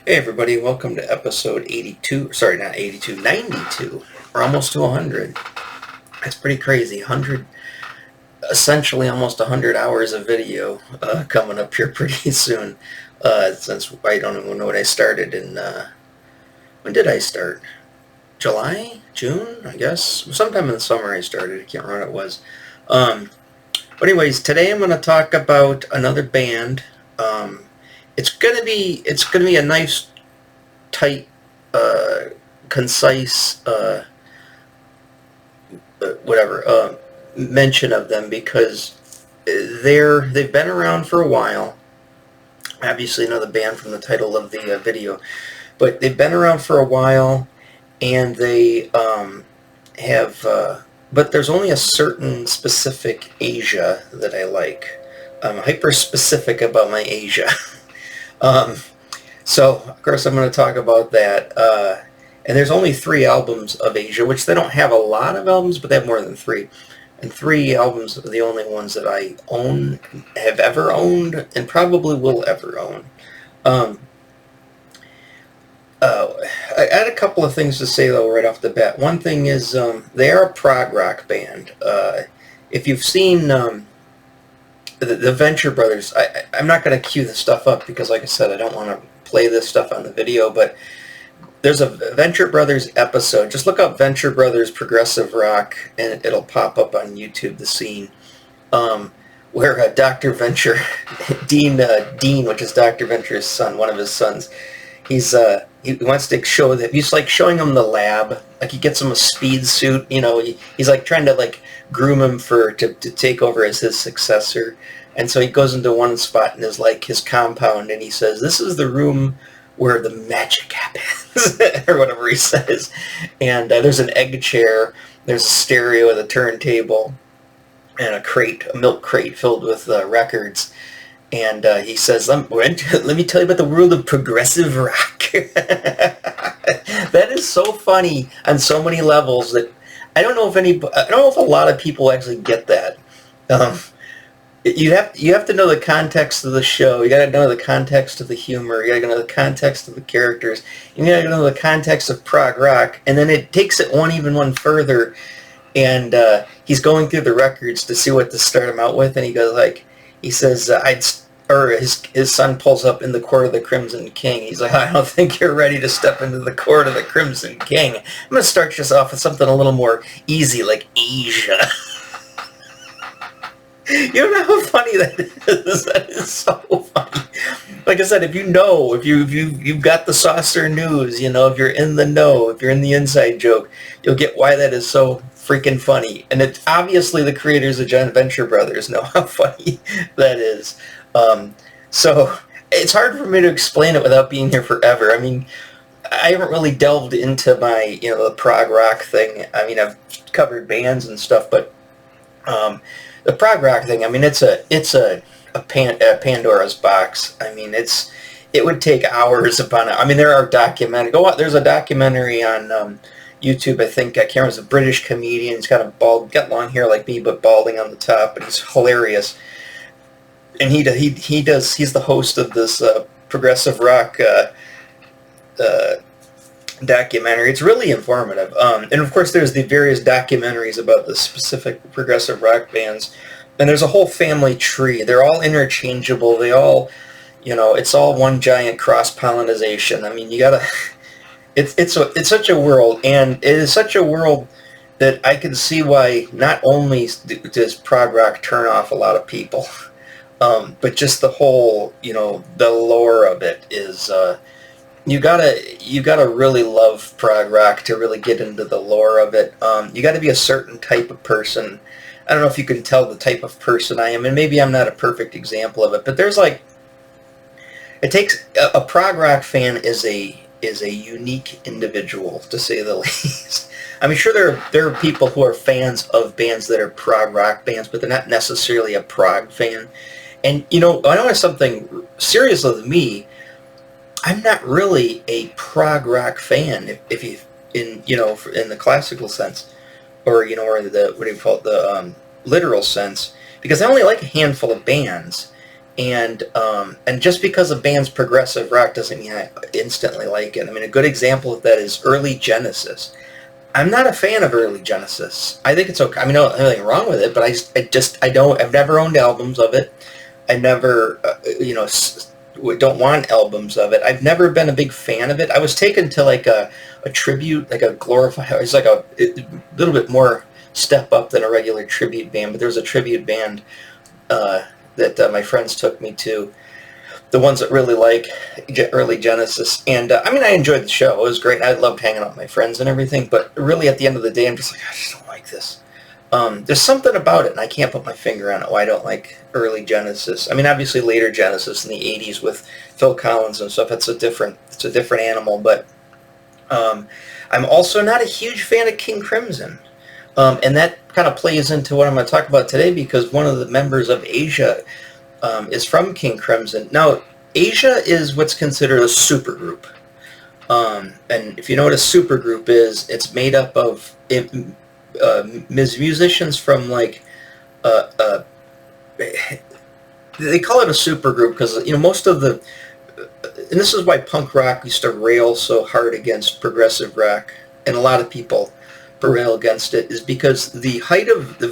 Hey everybody, welcome to episode 82, sorry not 82, 92. We're almost to 100. That's pretty crazy. 100, essentially almost 100 hours of video coming up here pretty soon. Since I don't even know when I started when did I start? July? June? I guess. Sometime in the summer I started. I can't remember what it was. Um, but anyways, today I'm going to talk about another band. It's gonna be a nice tight, concise, whatever mention of them because they've been around for a while. Obviously, another band from the title of the video, but they've been around for a while, and they have. But there's only a certain specific Asia that I like. I'm hyper specific about my Asia. um, So, of course, I'm going to talk about that. And there's only 3 albums of Asia, which they don't have a lot of albums, but they have more than 3. And 3 albums are the only ones that I own, have ever owned, and probably will ever own. Um, uh, I had a couple of things to say, though, right off the bat. One thing is they are a prog rock band. If you've seen the Venture Brothers, I'm not going to cue the stuff up because, like I said, I don't want to play this stuff on the video, but there's a Venture Brothers episode. Just look up Venture Brothers Progressive Rock, and it'll pop up on YouTube, the scene, where Dr. Venture, Dean, which is Dr. Venture's son, one of his sons, he wants to show that he's like showing him the lab, like he gets him a speed suit, he's like trying to like groom him to take over as his successor. And so he goes into one spot in his compound, and he says, "This is the room where the magic happens," or whatever he says. And there's an egg chair, there's a stereo with a turntable, and a milk crate filled with records. And he says, let me tell you about the world of progressive rock." That is so funny on so many levels that I don't know if a lot of people actually get that. Um, you have to know the context of the show. You got to know the context of the humor. You got to know the context of the characters. You got to know the context of prog rock, and then it takes it one further. And he's going through the records to see what to start him out with, and he says, his son pulls up "In the Court of the Crimson King." He's like, "I don't think you're ready to step into the Court of the Crimson King. I'm going to start you off with something a little more easy, like Asia." You don't know how funny that is. That is so funny. Like I said, if you've got the saucer news, if you're in the know, if you're in the inside joke, you'll get why that is so freaking funny. And it's obviously the creators of John Venture Brothers know how funny that is. So it's hard for me to explain it without being here forever. I mean, I haven't really delved into my, the prog rock thing. I mean, I've covered bands and stuff, but the prog rock thing, I mean, it's a Pandora's box. I mean, it would take hours upon it. I mean, there's a documentary on YouTube, I think. I can't remember. It's a British comedian. He's got long hair like me, but balding on the top, and he's hilarious. And he's the host of this progressive rock documentary. It's really informative. And of course, there's the various documentaries about the specific progressive rock bands. And there's a whole family tree. They're all interchangeable. They all, it's all one giant cross-pollination. I mean, it's such a world, and it is such a world that I can see why not only does prog rock turn off a lot of people, but just the whole, the lore of it is, you gotta really love prog rock to really get into the lore of it. You gotta be a certain type of person. I don't know if you can tell the type of person I am, and maybe I'm not a perfect example of it, but there's it takes a prog rock fan is a unique individual, to say the least. I mean, sure, there are people who are fans of bands that are prog rock bands, but they're not necessarily a prog fan. And I know something serious with me. I'm not really a prog rock fan, if you in the classical sense, or or the what do you call it, the literal sense, because I only like a handful of bands, And just because a band's progressive rock doesn't mean I instantly like it. I mean, a good example of that is early Genesis. I'm not a fan of early Genesis. I think it's okay. I mean, no, nothing wrong with it, but I don't. I've never owned albums of it. I never, don't want albums of it. I've never been a big fan of it. I was taken to like a tribute, like a glorified. It's like a little bit more step up than a regular tribute band, but there was a tribute band that my friends took me to, the ones that really like early Genesis. And I mean, I enjoyed the show. It was great. I loved hanging out with my friends and everything, but really at the end of the day, I'm just like, I just don't like this. There's something about it, and I can't put my finger on it, why I don't like early Genesis. I mean, obviously later Genesis in the 80s with Phil Collins and stuff, it's a different animal, but I'm also not a huge fan of King Crimson. And that kind of plays into what I'm going to talk about today, because one of the members of Asia is from King Crimson. Now, Asia is what's considered a supergroup. And if you know what a supergroup is, it's made up of musicians from like they call it a supergroup because most of the, and this is why punk rock used to rail so hard against progressive rock, and a lot of people rail against it, is because the height of the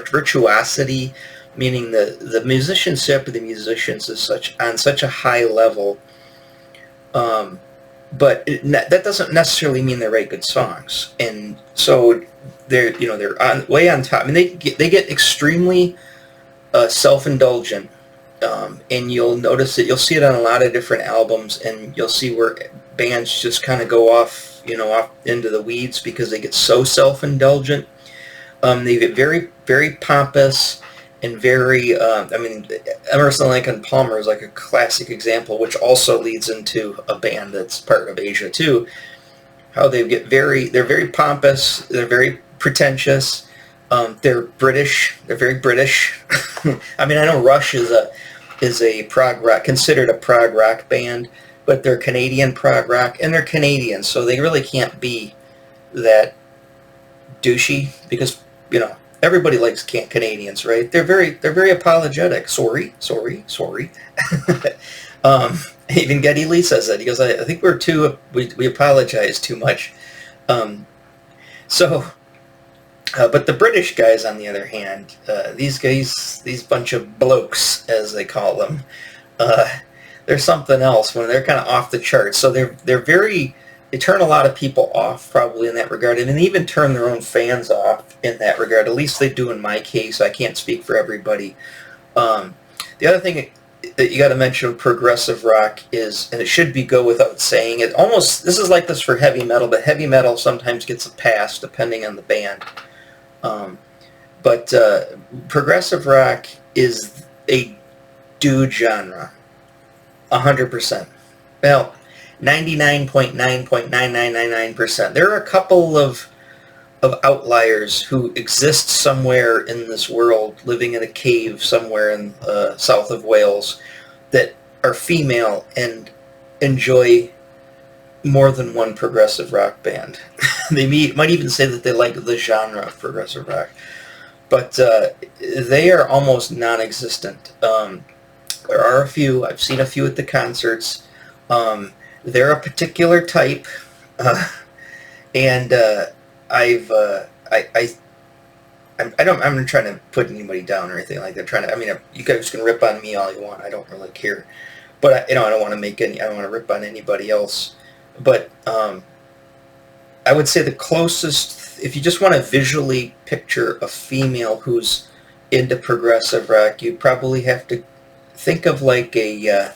virtuosity, meaning the musicianship of the musicians is on such a high level, but that doesn't necessarily mean they write good songs, and so they're way on top. I mean, they get extremely self-indulgent, and you'll notice it. You'll see it on a lot of different albums, and you'll see where bands just kind of go off into the weeds because they get so self-indulgent. They get very, very pompous and very, Emerson, Lake and Palmer is like a classic example, which also leads into a band that's part of Asia too. How they're very pompous, they're very pretentious, they're British, they're very British. I mean, I know Rush is a prog rock, considered a prog rock band, but they're Canadian prog rock, and they're Canadian, so they really can't be that douchey, because everybody likes Canadians, right? They're very apologetic. Sorry. Even Geddy Lee says that. He goes, I think we apologize too much. But the British guys, on the other hand, these bunch of blokes, as they call them, they're something else when they're kind of off the charts. So they turn a lot of people off probably in that regard, and they even turn their own fans off in that regard. At least they do in my case. I can't speak for everybody. The other thing that you got to mention with progressive rock is, and it should go without saying, this is like this for heavy metal, but heavy metal sometimes gets a pass depending on the band. But progressive rock is a dude genre, 100%. Well, 99.99999%. There are a couple of outliers who exist somewhere in this world, living in a cave somewhere in south of Wales, that are female and enjoy more than one progressive rock band. They might even say that they like the genre of progressive rock, but they are almost non-existent. There are a few. I've seen a few at the concerts. They're a particular type, and I'm not trying to put anybody down or anything like that. You guys can rip on me all you want. I don't really care, but I don't want to I don't want to rip on anybody else. But I would say the closest, if you just want to visually picture a female who's into progressive rock, you probably have to think of like a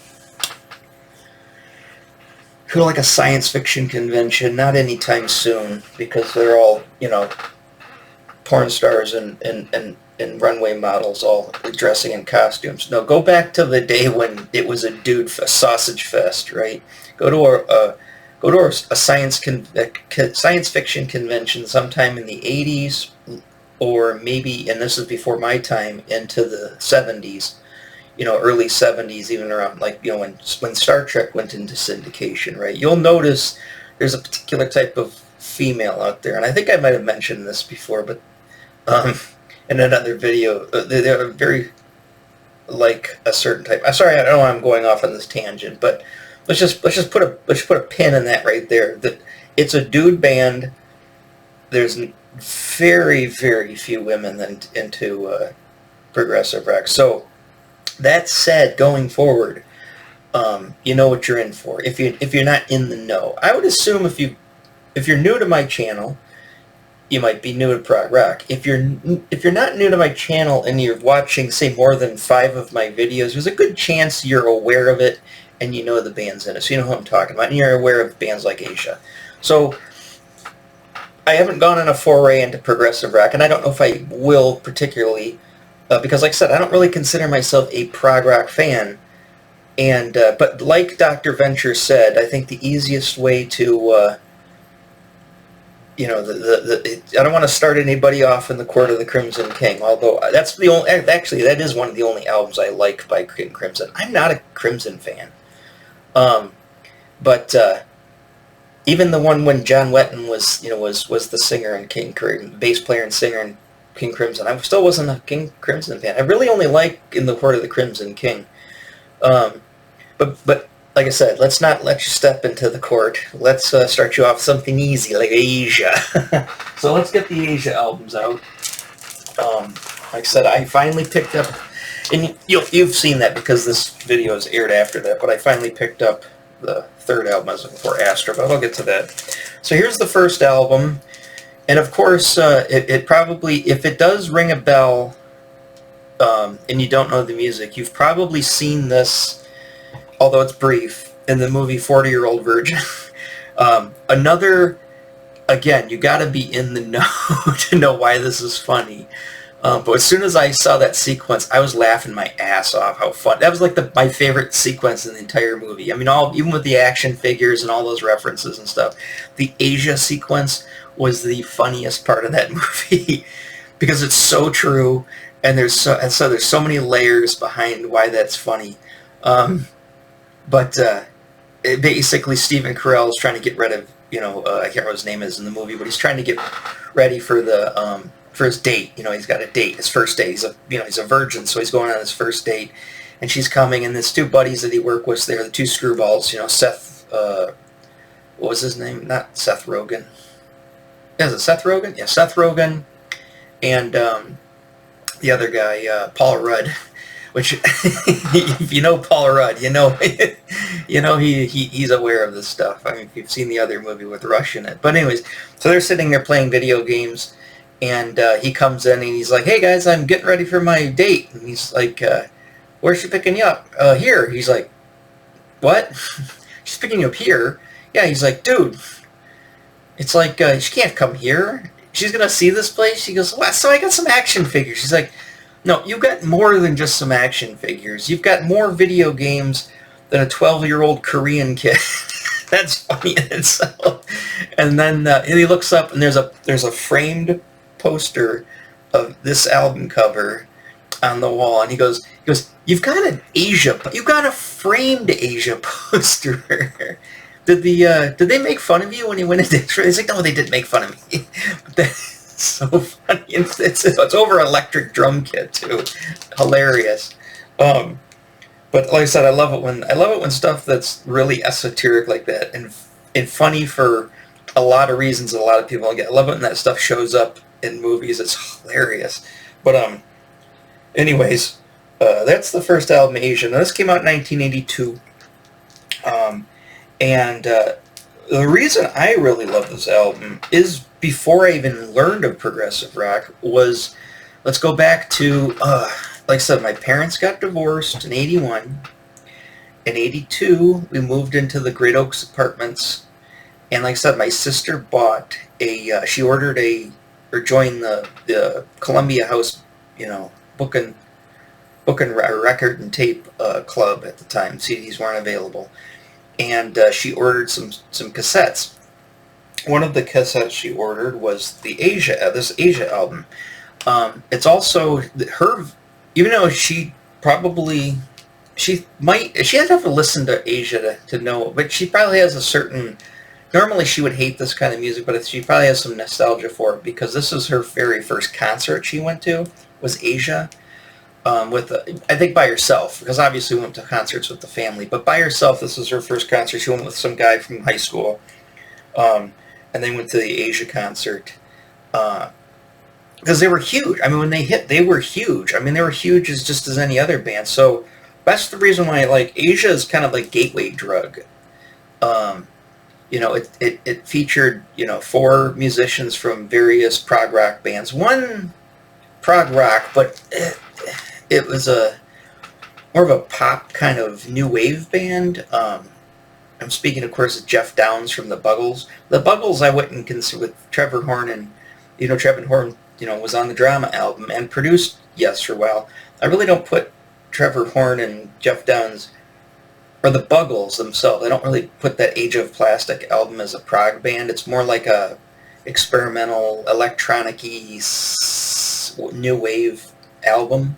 science fiction convention. Not anytime soon, because they're all porn stars and runway models all dressing in costumes. No, go back to the day when it was a sausage fest, right? Go to a science fiction convention sometime in the 80s, or maybe, and this is before my time, into the 70s. Early 70s, even around when Star Trek went into syndication, right? You'll notice there's a particular type of female out there, and I think I might have mentioned this before, but in another video, they're very like a certain type. I'm sorry, I don't know why I'm going off on this tangent, but let's just put a pin in that right there. That it's a dude band. There's very very few women into progressive rock. So that said, going forward, you know what you're in for. If you're not in the know, I would assume if you're new to my channel, you might be new to prog rock. If you're not new to my channel and you're watching, say, more than 5 of my videos, there's a good chance you're aware of it and you know the bands in it, so you know who I'm talking about, and you're aware of bands like Asia. So I haven't gone on a foray into progressive rock, and I don't know if I will particularly, because like I said, I don't really consider myself a prog rock fan. And but like Dr. Venture said, I think the easiest way to I don't want to start anybody off in the Court of the Crimson King, although that's the only, actually that is one of the only albums I like by King Crimson. I'm not a Crimson fan, but even the one when John Wetton was the singer in King Crimson, bass player and singer in King Crimson, I still wasn't a King Crimson fan. I really only like in the Court of the Crimson King. But like I said, let's not let you step into the court. Let's start you off something easy like Asia. So let's get the Asia albums out. Like I said, I finally picked up, and you've seen that because this video is aired after that, but I finally picked up the third album I was looking for, Astra, but I'll get to that. So here's the first album, and of course, it probably, if it does ring a bell, and you don't know the music, you've probably seen this, although it's brief, in the movie 40-Year-Old Virgin. Again, you got to be in the know to know why this is funny. But as soon as I saw that sequence, I was laughing my ass off. How fun! That was like my favorite sequence in the entire movie. I mean, even with the action figures and all those references and stuff, the Asia sequence was the funniest part of that movie because it's so true, and there's so many layers behind why that's funny. But basically, Stephen Carell is trying to get rid of, I can't remember what his name is in the movie, but he's trying to get ready for the for his date. He's got a date, his first date. He's a virgin, so he's going on his first date, and she's coming, and there's 2 buddies that he worked with there, the 2 screwballs. Seth, what was his name? Not Seth Rogen. Is it Seth Rogen? Yeah, Seth Rogen, and the other guy, Paul Rudd. Which, if you know Paul Rudd, he's aware of this stuff. I mean, if you've seen the other movie with Rush in it. But anyways, so they're sitting there playing video games, and he comes in and he's like, "Hey guys, I'm getting ready for my date." And he's like, "Where's she picking you up?" "Here." He's like, "What?" "She's picking you up here." "Yeah." He's like, "Dude, it's like she can't come here. She's gonna see this place." He goes, "Well, so I got some action figures." She's like, "No, you've got more than just some action figures. You've got more video games than a 12-year-old Korean kid." That's funny in itself. And then he looks up, and there's a framed poster of this album cover on the wall, and he goes, "You've got a framed Asia poster." Did they make fun of you when you went into X-ray? He's like, "No, they didn't make fun of me." But so funny. It's over Electric Drum Kit too. Hilarious. But like I said, I love it when stuff that's really esoteric like that and funny for a lot of reasons that a lot of people don't get. I love it when that stuff shows up in movies. It's hilarious. But anyways, that's the first album, Asia. Now, this came out in 1982. And the reason I really love this album is, before I even learned of progressive rock, was, let's go back to, like I said, my parents got divorced in 81. In 82, we moved into the Great Oaks Apartments, and like I said, my sister bought she joined the Columbia House, booking record and tape club at the time. CDs weren't available. And she ordered some cassettes. One of the cassettes she ordered was this Asia album. It's also her, even though she had to listen to Asia to know, but she probably has a certain, normally she would hate this kind of music, but she probably has some nostalgia for it, because this was her very first concert she went to, was Asia. I think by herself, because obviously we went to concerts with the family, but by herself, this was her first concert. She went with some guy from high school, and they went to the Asia concert, because they were huge. I mean, when they hit, they were huge. I mean, they were huge as just as any other band. So that's the reason why, like, Asia is kind of like gateway drug. It featured, 4 musicians from various prog rock bands. One prog rock, but it was more of a pop kind of new wave band. I'm speaking, of course, of Jeff Downes from the Buggles. The Buggles I wouldn't consider with Trevor Horn, and Trevor Horn, was on the Drama album and produced Yes for a while. I really don't put Trevor Horn and Jeff Downes or the Buggles themselves. I don't really put that Age of Plastic album as a prog band. It's more like a experimental, electronic-y, new wave album.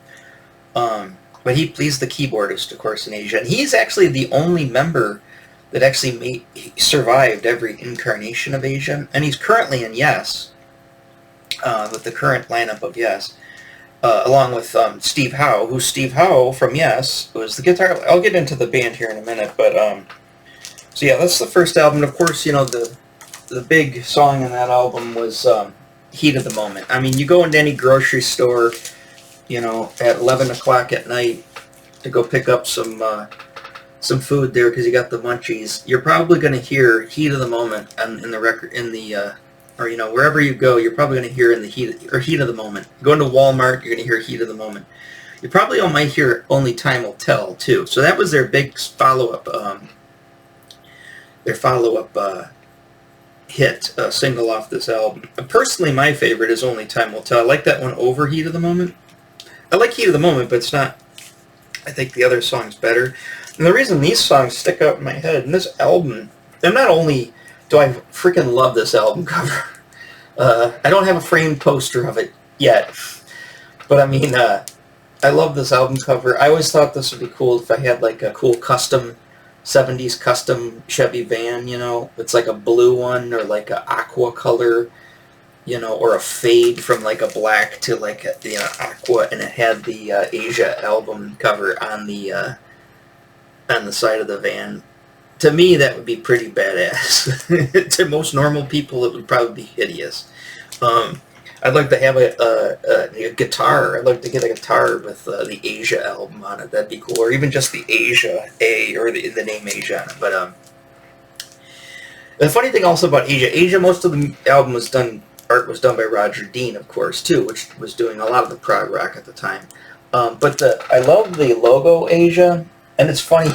But he's the keyboardist, of course, in Asia. And he's actually the only member that actually survived every incarnation of Asia. And he's currently in Yes, with the current lineup of Yes, along with Steve Howe, who Steve Howe from Yes was the guitar. I'll get into the band here in a minute, but so yeah, that's the first album. Of course, the big song in that album was Heat of the Moment. I mean, you go into any grocery store, at 11 o'clock at night to go pick up some food there because you got the munchies, you're probably going to hear Heat of the Moment in the record, or wherever you go, you're probably going to hear in the Heat of the Moment. You go into Walmart, you're going to hear Heat of the Moment. You probably might hear Only Time Will Tell too. So that was their big follow-up, hit, single off this album. Personally, my favorite is Only Time Will Tell. I like that one over Heat of the Moment. I like Heat of the Moment, but it's not. I think the other song's better. And the reason these songs stick out in my head, and this album, and not only do I freaking love this album cover, I don't have a framed poster of it yet, but I mean, I love this album cover. I always thought this would be cool if I had like a cool custom 70s custom Chevy van, it's like a blue one or like a aqua color, or a fade from like a black to like a, aqua, and it had the Asia album cover on the side of the van. To me, that would be pretty badass. To most normal people, it would probably be hideous. I'd like to have a guitar. I'd like to get a guitar with the Asia album on it. That'd be cool. Or even just the Asia A, or the name Asia on it. But the funny thing also about Asia, most of the album art was done by Roger Dean, of course, too, which was doing a lot of the prog rock at the time. But I love the logo Asia, and it's funny.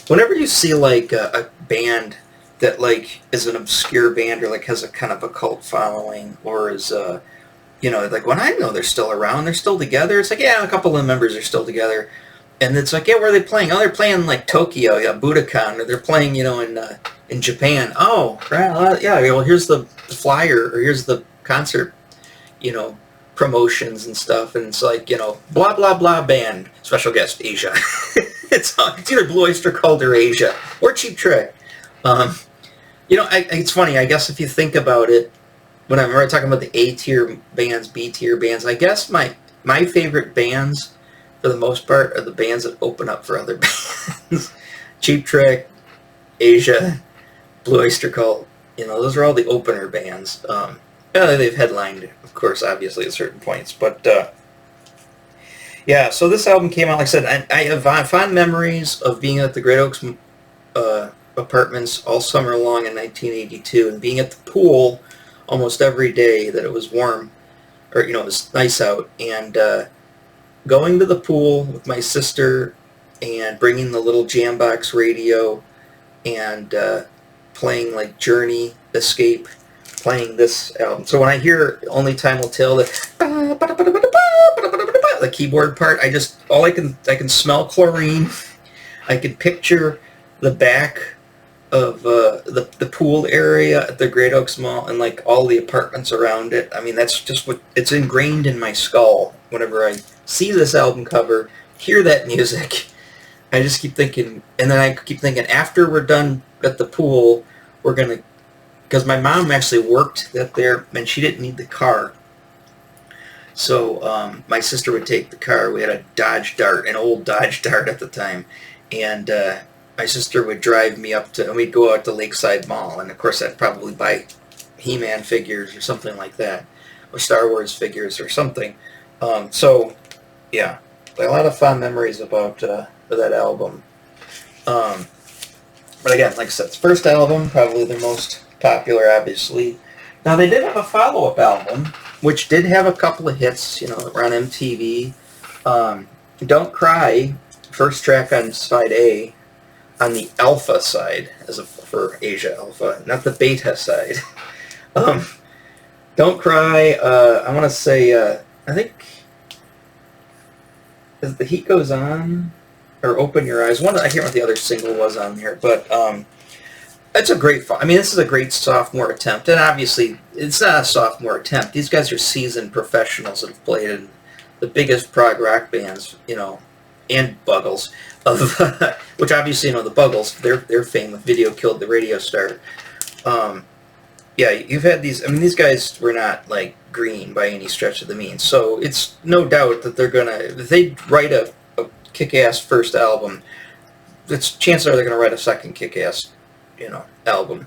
Whenever you see like a band that like is an obscure band or like has a kind of a cult following, or is like when I know they're still around, they're still together. It's like, yeah, a couple of the members are still together, and it's like, yeah, where are they playing? Oh, they're playing like Tokyo, yeah, Budokan, or they're playing in Japan. Oh, right, yeah. Well, here's the flyer, or here's the concert, promotions and stuff, and it's like, blah blah blah band, special guest Asia. It's either Blue Oyster Cult or Asia or Cheap Trick. It's funny. I guess if you think about it, when I'm talking about the A-tier bands, B-tier bands, I guess my favorite bands, for the most part, are the bands that open up for other bands. Cheap Trick, Asia, Blue Oyster Cult. Those are all the opener bands. They've headlined, of course, obviously at certain points, but yeah. So this album came out, like I said, I have fond memories of being at the Great Oaks apartments all summer long in 1982, and being at the pool almost every day that it was warm, or it was nice out, and going to the pool with my sister and bringing the little Jambox radio and playing like Journey, Escape, playing this album. So when I hear Only Time Will Tell, the keyboard part, I can smell chlorine. I can picture the back of the pool area at the Great Oaks Mall and like all the apartments around it. I mean, that's just it's ingrained in my skull. Whenever I see this album cover, hear that music, I just keep thinking, and then I keep thinking, after we're done at the pool, we're gonna, because my mom actually worked there and she didn't need the car. So my sister would take the car. We had a Dodge Dart, an old Dodge Dart at the time, and my sister would drive me up to, and we'd go out to Lakeside Mall, and of course I'd probably buy He-Man figures or something like that, or Star Wars figures or something. So yeah, a lot of fond memories about that album. Um, but again, like I said, it's first album, probably the most popular, obviously. Now they did have a follow-up album, which did have a couple of hits, that were on MTV. Don't Cry, first track on side A, on the Alpha side, for Asia Alpha, not the Beta side. um, Don't Cry, I want to say, I think, is The Heat Goes On, or Open Your Eyes. I can't remember what the other single was on there, but it's a great, this is a great sophomore attempt, and obviously, it's not a sophomore attempt. These guys are seasoned professionals that have played in the biggest prog rock bands, and Buggles, which obviously, the Buggles, their fame with Video Killed the Radio Star. Yeah, you've had these guys were not, like, green by any stretch of the means, so it's no doubt that if they write a kick-ass first album, chances are they're going to write a second kick-ass album.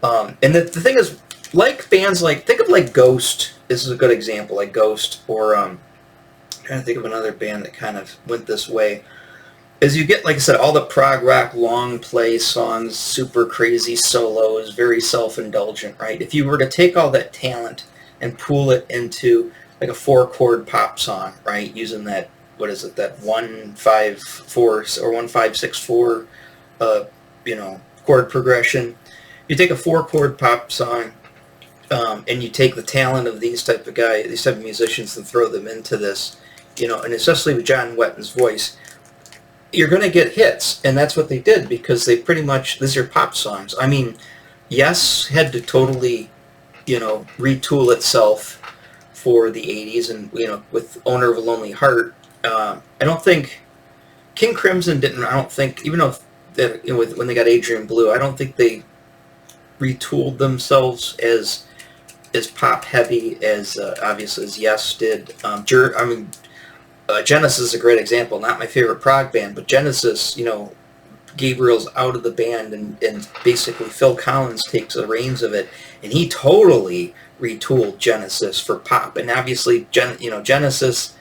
And the thing is, like bands think of like Ghost. This is a good example, like Ghost, or I'm trying to think of another band that kind of went this way. As you get, like I said, all the prog rock long play songs, super crazy solos, very self-indulgent, right? If you were to take all that talent and pool it into like a 4-chord pop song, right, using that, what is it, that 1-5-4 or 1-5-6-4 chord progression. You take a 4-chord pop song, and you take the talent of these type of musicians, and throw them into this, and especially with John Wetton's voice, you're going to get hits, and that's what they did, because they pretty much, these are pop songs. Yes had to totally, retool itself for the 80s, and, with Owner of a Lonely Heart. I don't think King Crimson didn't, even though when they got Adrian Blue, I don't think they retooled themselves as pop heavy as obviously as Yes did. Genesis is a great example. Not my favorite prog band, but Genesis, Gabriel's out of the band, and basically Phil Collins takes the reins of it, and he totally retooled Genesis for pop. And obviously, Genesis,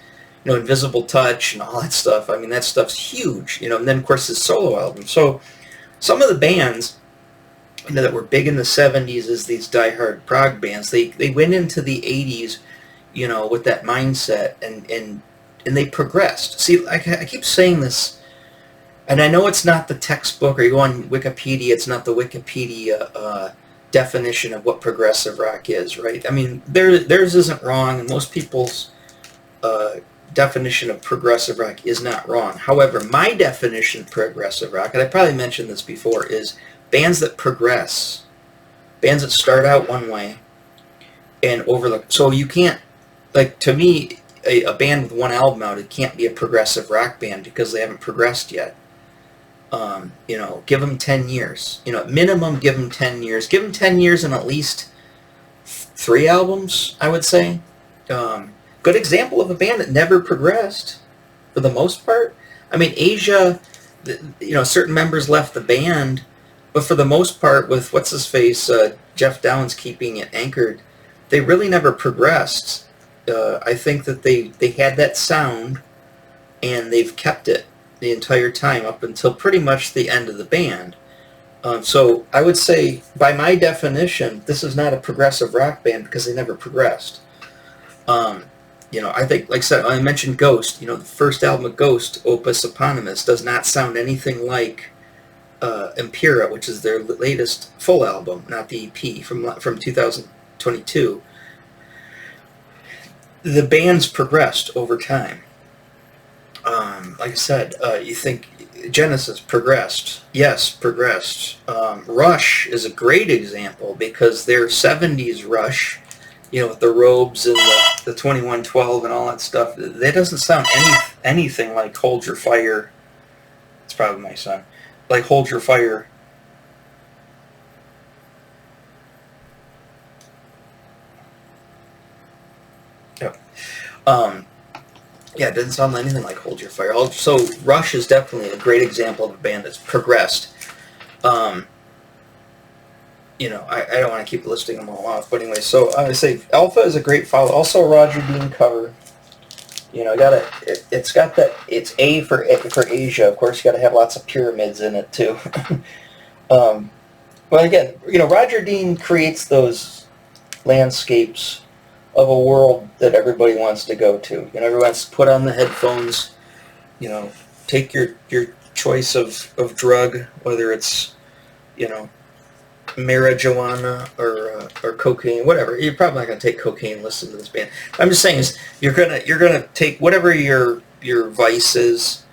Invisible Touch and all that stuff. That stuff's huge, and then of course his solo album. So some of the bands, that were big in the 70s as these diehard prog bands, they went into the 80s, with that mindset, and they progressed. See, I keep saying this, and I know it's not the textbook, or you go on Wikipedia, it's not the Wikipedia definition of what progressive rock is, right? Theirs isn't wrong, and most people's definition of progressive rock is not wrong. However, my definition of progressive rock, and I probably mentioned this before, is bands that progress, bands that start out one way, and so you can't, to me, a band with one album out, it can't be a progressive rock band because they haven't progressed yet. Give them 10 years. Minimum, give them 10 years. Give them 10 years and at least 3 albums, I would say. Good example of a band that never progressed, for the most part. Asia, certain members left the band, but for the most part, with what's-his-face, Jeff Downs keeping it anchored, they really never progressed. I think that they had that sound, and they've kept it the entire time up until pretty much the end of the band. So I would say, by my definition, this is not a progressive rock band because they never progressed. I think, like I said, I mentioned Ghost. The first album of Ghost, Opus Eponymous, does not sound anything like Impera, which is their latest full album, not the EP from 2022. The band's progressed over time. Like I said, you think Genesis progressed. Yes, progressed. Rush is a great example because their 70s Rush, with the robes and the 2112 and all that stuff, that doesn't sound anything like Hold Your Fire. It's probably my son. Like Hold Your Fire. Yep. Um, yeah, it didn't sound anything like Hold Your Fire. So Rush is definitely a great example of a band that's progressed. Um, I don't want to keep listing them all off, but anyway, so I would say Alpha is a great follow. Also, a Roger Dean cover. It's got that. It's A for Asia. Of course, you got to have lots of pyramids in it too. um, but again, Roger Dean creates those landscapes of a world that everybody wants to go to. Everyone wants to put on the headphones. Take your choice of drug, whether it's marijuana or cocaine, whatever. You're probably not gonna take cocaine and listen to this band. I'm just saying is you're gonna take whatever your vice is.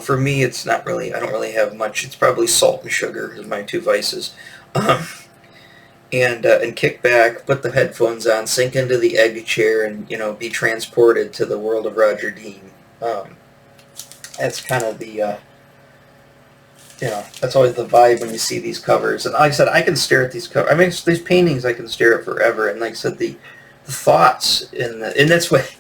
For me, it's not really. I don't really have much. It's probably salt and sugar is my two vices. And kick back, put the headphones on, sink into the egg chair, and be transported to the world of Roger Dean. That's kind of the that's always the vibe when you see these covers. And like I said, I can stare at these covers. I mean, these paintings I can stare at forever. And like I said, the thoughts and that's what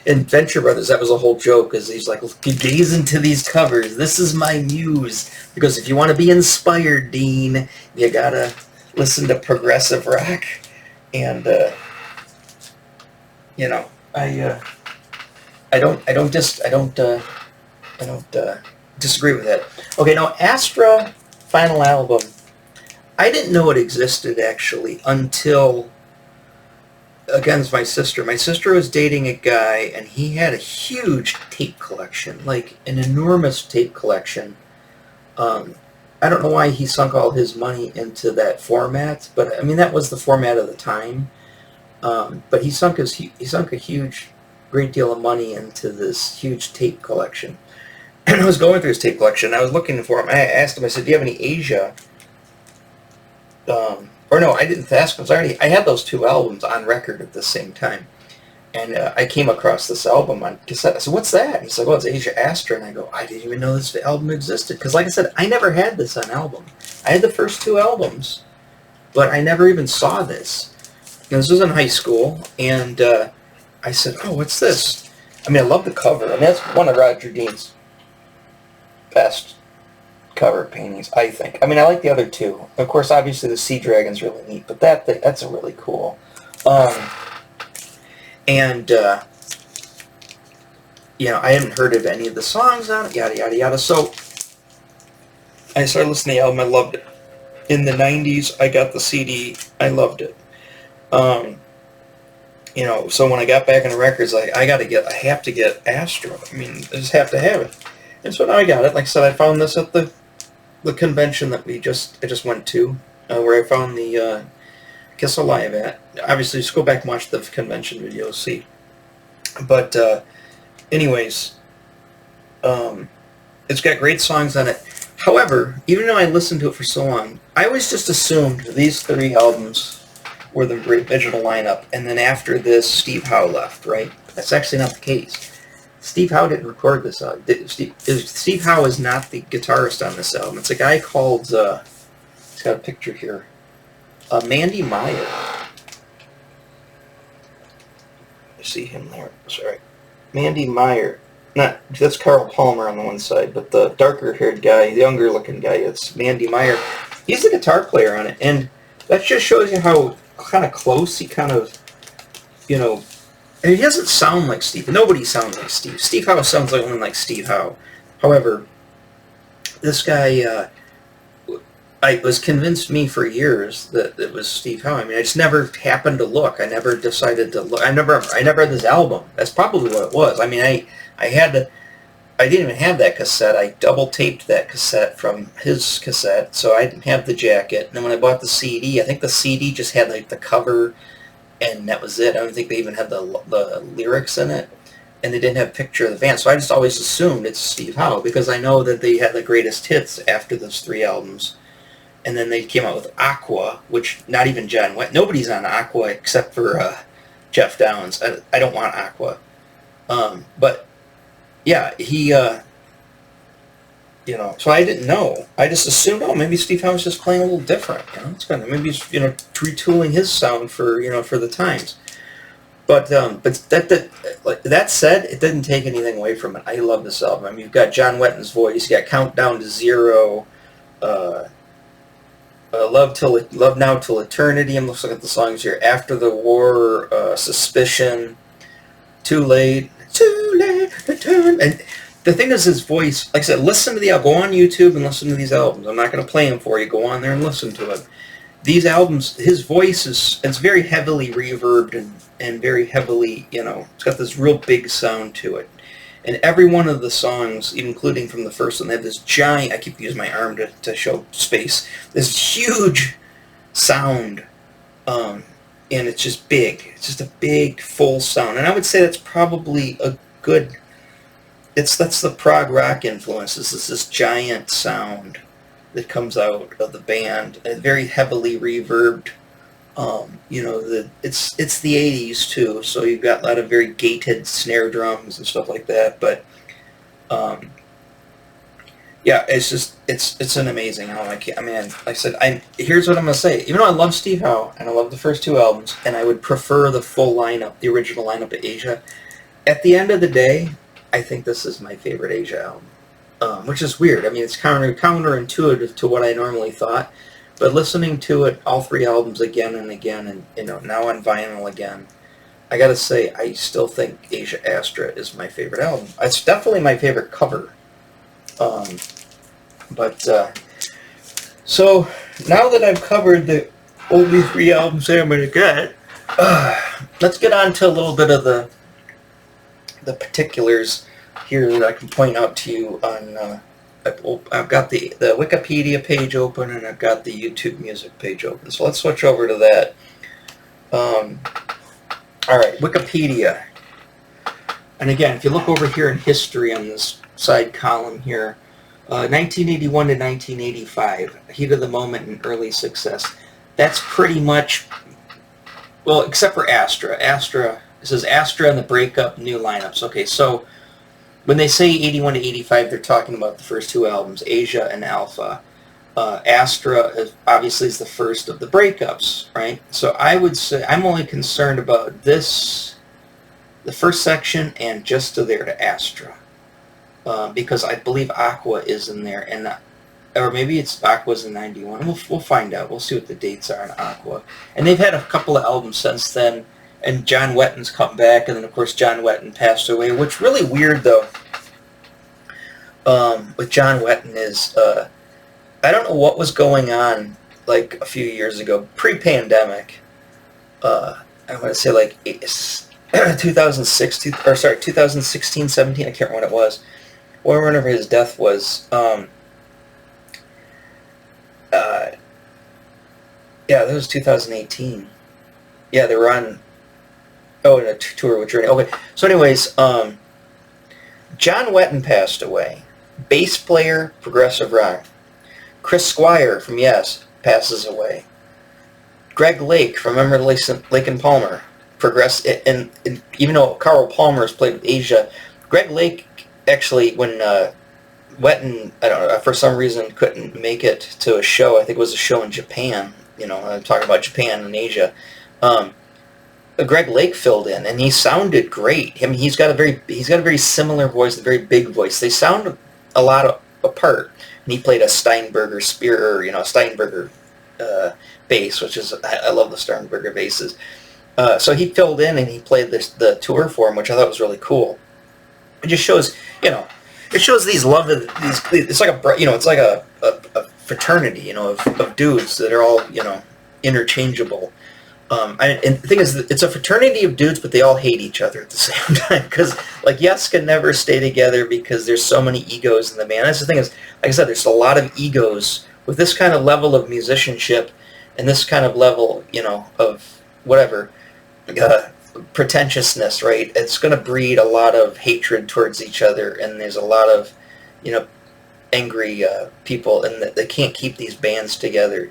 in Venture Brothers, that was a whole joke, is he's like, gaze into these covers. This is my muse. Because if you want to be inspired, Dean, you gotta listen to progressive rock. And I don't disagree with that. Okay, now Astra final album. I didn't know it existed actually until, again, it's my sister. My sister was dating a guy, and he had a huge tape collection, like an enormous tape collection. I don't know why he sunk all his money into that format, but I mean that was the format of the time. But he sunk a great deal of money into this huge tape collection. And I was going through his tape collection. I was looking for him. I asked him. I said, "Do you have any Asia?" Or no, I didn't ask him. I had those two albums on record at the same time, and I came across this album on cassette. I said, "What's that?" He's like, "Oh, it's Asia Astra." And I go, "I didn't even know this album existed." Because, like I said, I never had this on album. I had the first two albums, but I never even saw this. And this was in high school, and I said, "Oh, what's this?" I mean, I love the cover. I mean, that's one of Roger Dean's best cover paintings, I think. I mean, I like the other two. Of course, obviously the Sea Dragon's really neat, but that's a really cool. I hadn't heard of any of the songs on it, yada, yada, yada. So I started listening to the album. I loved it. In the 90s, I got the CD. I loved it. So when I got back into records, I have to get Astra. I mean, I just have to have it. And so now I got it. Like I said, I found this at the convention that I just went to, where I found the Kiss Alive at. Obviously, just go back and watch the convention video, see. But anyways, it's got great songs on it. However, even though I listened to it for so long, I always just assumed these three albums were the original lineup, and then after this, Steve Howe left, right? That's actually not the case. Steve Howe didn't record this album. Steve Howe is not the guitarist on this album. It's a guy called, he's got a picture here, Mandy Meyer. I see him there. Sorry. Mandy Meyer. That's Carl Palmer on the one side, but the darker-haired guy, the younger-looking guy, it's Mandy Meyer. He's the guitar player on it, and that just shows you how kind of close he kind of, and he doesn't sound like Steve. Nobody sounds like Steve. Steve Howe sounds like only like Steve Howe. However, this guy, I was convinced me for years that it was Steve Howe. I mean, I just never happened to look. I never decided to look. I never had this album. That's probably what it was. I mean, I didn't even have that cassette. I double taped that cassette from his cassette, so I didn't have the jacket. And then when I bought the CD, I think the CD just had like the cover, and that was it. I don't think they even had the lyrics in it, and they didn't have a picture of the band. So I just always assumed it's Steve Howe, because I know that they had the greatest hits after those three albums. And then they came out with Aqua, which not even John Wetton. Nobody's on Aqua except for Jeff Downs. I don't want Aqua. But yeah, he, so I didn't know. I just assumed, maybe Steve Howe was just playing a little different. It's kind of, maybe he's, retooling his sound for, for the times. like, that said, it didn't take anything away from it. I love this album. I mean, you've got John Wetton's voice. You got Countdown to Zero, uh, Love Now Till Eternity. I'm looking at the songs here. After the War, Suspicion, Too Late to Turn. And the thing is, his voice. Like I said, listen to the album. Go on YouTube and listen to these albums. I'm not going to play them for you. Go on there and listen to it. These albums, his voice it's very heavily reverbed and very heavily, it's got this real big sound to it. And every one of the songs, including from the first one, they have this giant, I keep using my arm to show space, this huge sound, and it's just big. It's just a big, full sound. And I would say that's probably a good, that's the prog rock influence, is this giant sound that comes out of the band, and very heavily reverbed. It's the 80s too, so you've got a lot of very gated snare drums and stuff like that. But yeah, it's an amazing album. Like I said, here's what I'm gonna say. Even though I love Steve Howe and I love the first two albums, and I would prefer the full lineup, the original lineup of Asia. At the end of the day, I think this is my favorite Asia album, which is weird. I mean, it's counterintuitive to what I normally thought. But listening to it, all three albums again and again, and now on vinyl again, I gotta say, I still think Asia Astra is my favorite album. It's definitely my favorite cover. So now that I've covered the only three albums I'm gonna get, let's get on to a little bit of the particulars here that I can point out to you on. I've got the Wikipedia page open, and I've got the YouTube Music page open. So let's switch over to that. All right, Wikipedia. And again, if you look over here in history on this side column here, 1981 to 1985, heat of the moment and early success. That's pretty much, well, except for Astra. It says Astra and the breakup, new lineups. Okay, so when they say 81 to 85, they're talking about the first two albums, Asia and Alpha. Astra obviously is the first of the breakups, right? So I would say I'm only concerned about this, the first section, and just to there to Astra, because I believe Aqua is in there, and or maybe it's Aqua's in 91. We'll find out. We'll see what the dates are on Aqua, and they've had a couple of albums since then. And John Wetton's come back, and then of course John Wetton passed away, which really weird though. With John Wetton is, I don't know what was going on like a few years ago, pre-pandemic. I want to say like 2016, 17. I can't remember when it was. Or whenever his death was. Yeah, that was 2018. Yeah, they were on. Oh, in a tour with Journey. Okay, so anyways, John Wetton passed away. Bass player, progressive rock. Chris Squire from Yes passes away. Greg Lake from Remember Lake and Palmer, and even though Carl Palmer has played with Asia, Greg Lake actually, when Wetton, I don't know, for some reason couldn't make it to a show. I think it was a show in Japan. I'm talking about Japan and Asia. Greg Lake filled in, and he sounded great. I mean, he's got a very similar voice, a very big voice. They sound a lot apart. And he played a Steinberger Steinberger bass, which is, I love the Steinberger basses. So he filled in and he played the tour for him, which I thought was really cool. It just shows, it shows these love of these. It's like a fraternity, of dudes that are all, interchangeable. And the thing is, it's a fraternity of dudes, but they all hate each other at the same time. Because, Yes can never stay together because there's so many egos in the band. That's the thing is, like I said, there's a lot of egos with this kind of level of musicianship and this kind of level, of whatever, pretentiousness, right? It's going to breed a lot of hatred towards each other, and there's a lot of, angry people, and that they can't keep these bands together.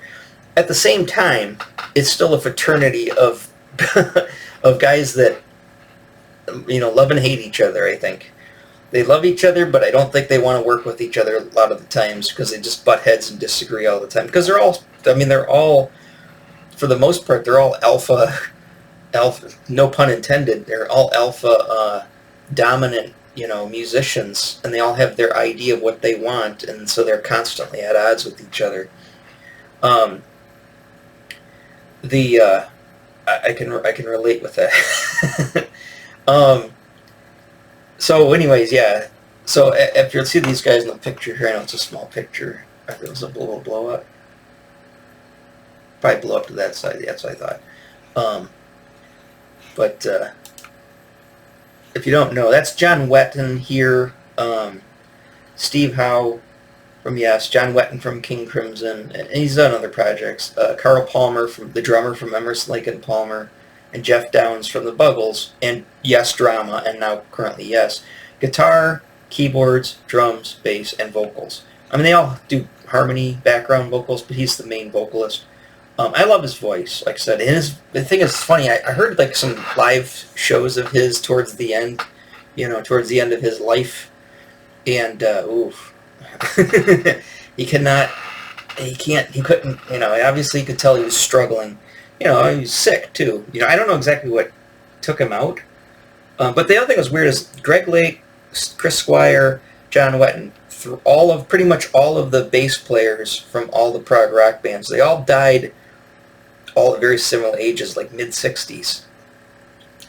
At the same time, it's still a fraternity of of guys that love and hate each other. I think they love each other, but I don't think they want to work with each other a lot of the times because they just butt heads and disagree all the time. Because they're all, for the most part, they're all alpha alpha, no pun intended, they're all alpha dominant, musicians, and they all have their idea of what they want, and so they're constantly at odds with each other. Um, the I can relate with that. So, anyways, yeah. So if you see these guys in the picture here, I know it's a small picture. If it was a blow up, probably blow up to that side. That's what I thought. But if you don't know, that's John Wetton here. Steve Howe from Yes, John Wetton from King Crimson, and he's done other projects. Carl Palmer, from the drummer from Emerson, Lake and Palmer, and Jeff Downs from the Buggles, and Yes Drama, and now currently Yes. Guitar, keyboards, drums, bass, and vocals. I mean, they all do harmony, background vocals, but he's the main vocalist. I love his voice, like I said. And the thing is funny, I heard like some live shows of his towards the end, towards the end of his life, and oof. he couldn't, obviously you could tell he was struggling. He was sick too. I don't know exactly what took him out. But the other thing that was weird is Greg Lake, Chris Squire, John Wetton, pretty much all of the bass players from all the prog rock bands, they all died all at very similar ages, like mid-60s.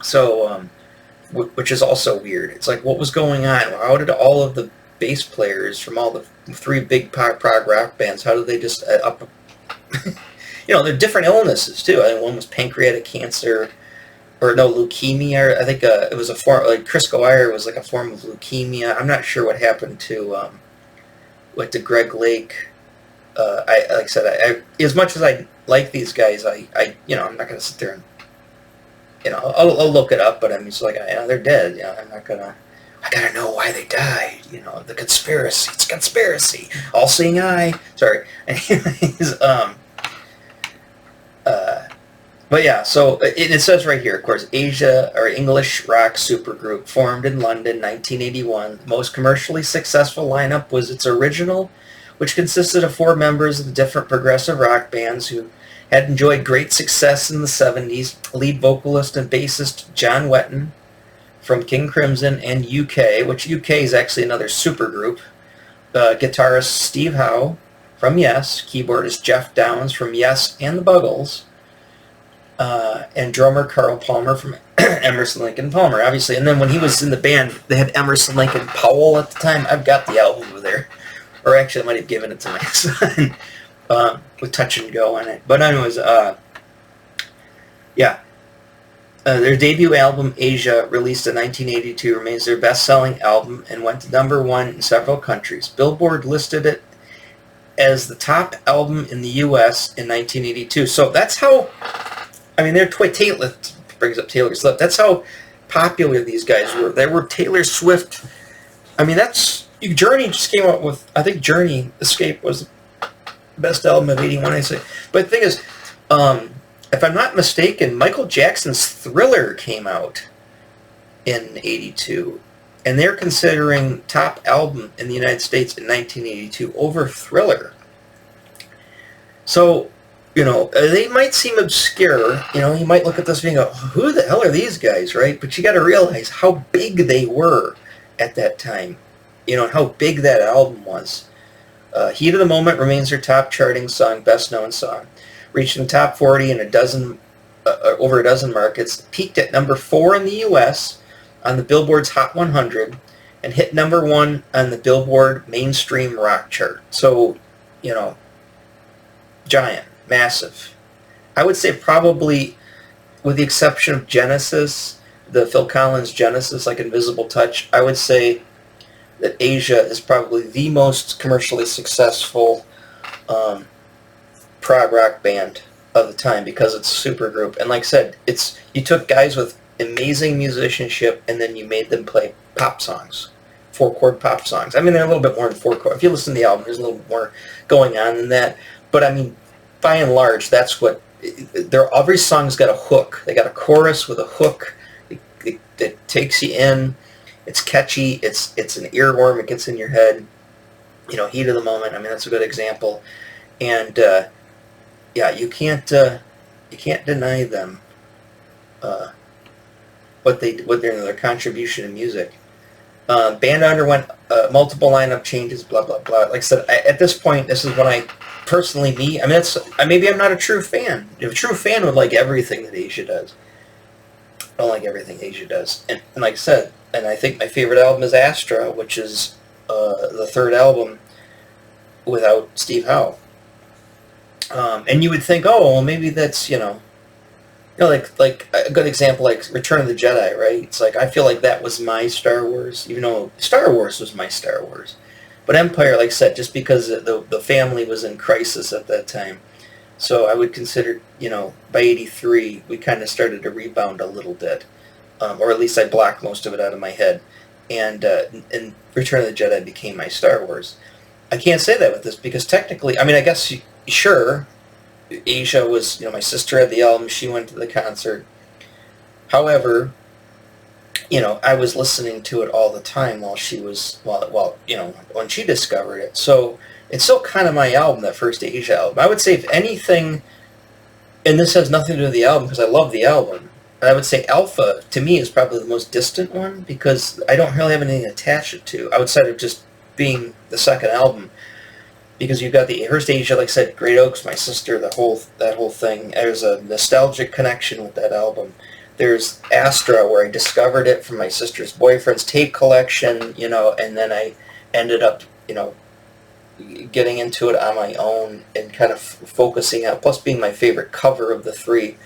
So, which is also weird. It's like, what was going on? How did all of the bass players from all the three big prog rock bands, how did they just up... they're different illnesses, too. I think one was pancreatic cancer, or no, leukemia. I think it was a form, like Chris Squire was like a form of leukemia. I'm not sure what happened to Greg Lake. Like I said, as much as I like these guys, I'm not going to sit there and, I'll look it up, but I'm just like, they're dead. I'm not going to, I got to know why they died. The conspiracy. It's a conspiracy. All-seeing eye. Sorry. Anyways, but yeah, so it says right here, of course, Asia, or English rock supergroup, formed in London, 1981. The most commercially successful lineup was its original, which consisted of 4 members of the different progressive rock bands who had enjoyed great success in the 70s. Lead vocalist and bassist John Wetton from King Crimson and UK, which UK is actually another supergroup. Guitarist Steve Howe from Yes. Keyboardist Jeff Downs from Yes and the Buggles. And drummer Carl Palmer from Emerson, Lake and Palmer, obviously. And then when he was in the band, they had Emerson, Lake and Powell at the time. I've got the album over there. Or actually, I might have given it to my son with Touch and Go on it. But anyways, yeah. Their debut album, Asia, released in 1982, remains their best-selling album and went to number 1 in several countries. Billboard listed it as the top album in the U.S. in 1982. So that's how... they're Taylor brings up Taylor Swift. That's how popular these guys were. They were Taylor Swift. Journey just came out with, I think Journey Escape was the best album of 81, I say. But the thing is, if I'm not mistaken, Michael Jackson's Thriller came out in 82. And they're considering top album in the United States in 1982 over Thriller. So... they might seem obscure. You might look at this and go, who the hell are these guys, right? But you got to realize how big they were at that time, and how big that album was. Heat of the Moment remains their top charting song, best known song. Reached the top 40 in over a dozen markets. Peaked at number 4 in the U.S. on the Billboard's Hot 100 and hit number 1 on the Billboard Mainstream Rock chart. So, giant. Massive. I would say probably, with the exception of Genesis, the Phil Collins Genesis, like Invisible Touch, I would say that Asia is probably the most commercially successful prog rock band of the time because it's a supergroup. And like I said, you took guys with amazing musicianship and then you made them play pop songs, 4-chord pop songs. They're a little bit more than 4-chord. If you listen to the album, there's a little more going on than that. But by and large, that's what... every song's got a hook. They got a chorus with a hook that takes you in. It's catchy. It's an earworm. It gets in your head. Heat of the Moment. That's a good example. And yeah, you can't deny them. uh, what their contribution to music. Band underwent multiple lineup changes, blah blah blah. Like I said, at this point, this is when I personally I mean, maybe I'm not a true fan. If a true fan would like everything that Asia does, I don't like everything Asia does. And like I said, and I think my favorite album is Astra, which is the third album without Steve Howe. And you would think, oh, well, maybe that's like a good example, like Return of the Jedi, right? It's like I feel like that was my Star Wars, even though Star Wars was my Star Wars. But Empire, like I said, just because the family was in crisis at that time, so I would consider, by '83 we kind of started to rebound a little bit, or at least I blocked most of it out of my head, and Return of the Jedi became my Star Wars. I can't say that with this because technically, I mean, I guess sure. Asia was, my sister had the album, she went to the concert. However, I was listening to it all the time while she was, when she discovered it. So it's still kind of my album, that first Asia album. I would say, if anything, and this has nothing to do with the album because I love the album, I would say Alpha, to me, is probably the most distant one because I don't really have anything to attach it to outside of just being the second album. Because you've got the first Asia, like I said, Great Oaks, my sister, that whole thing. There's a nostalgic connection with that album. There's Astra, where I discovered it from my sister's boyfriend's tape collection, and then I ended up, getting into it on my own and kind of focusing out, plus being my favorite cover of the three.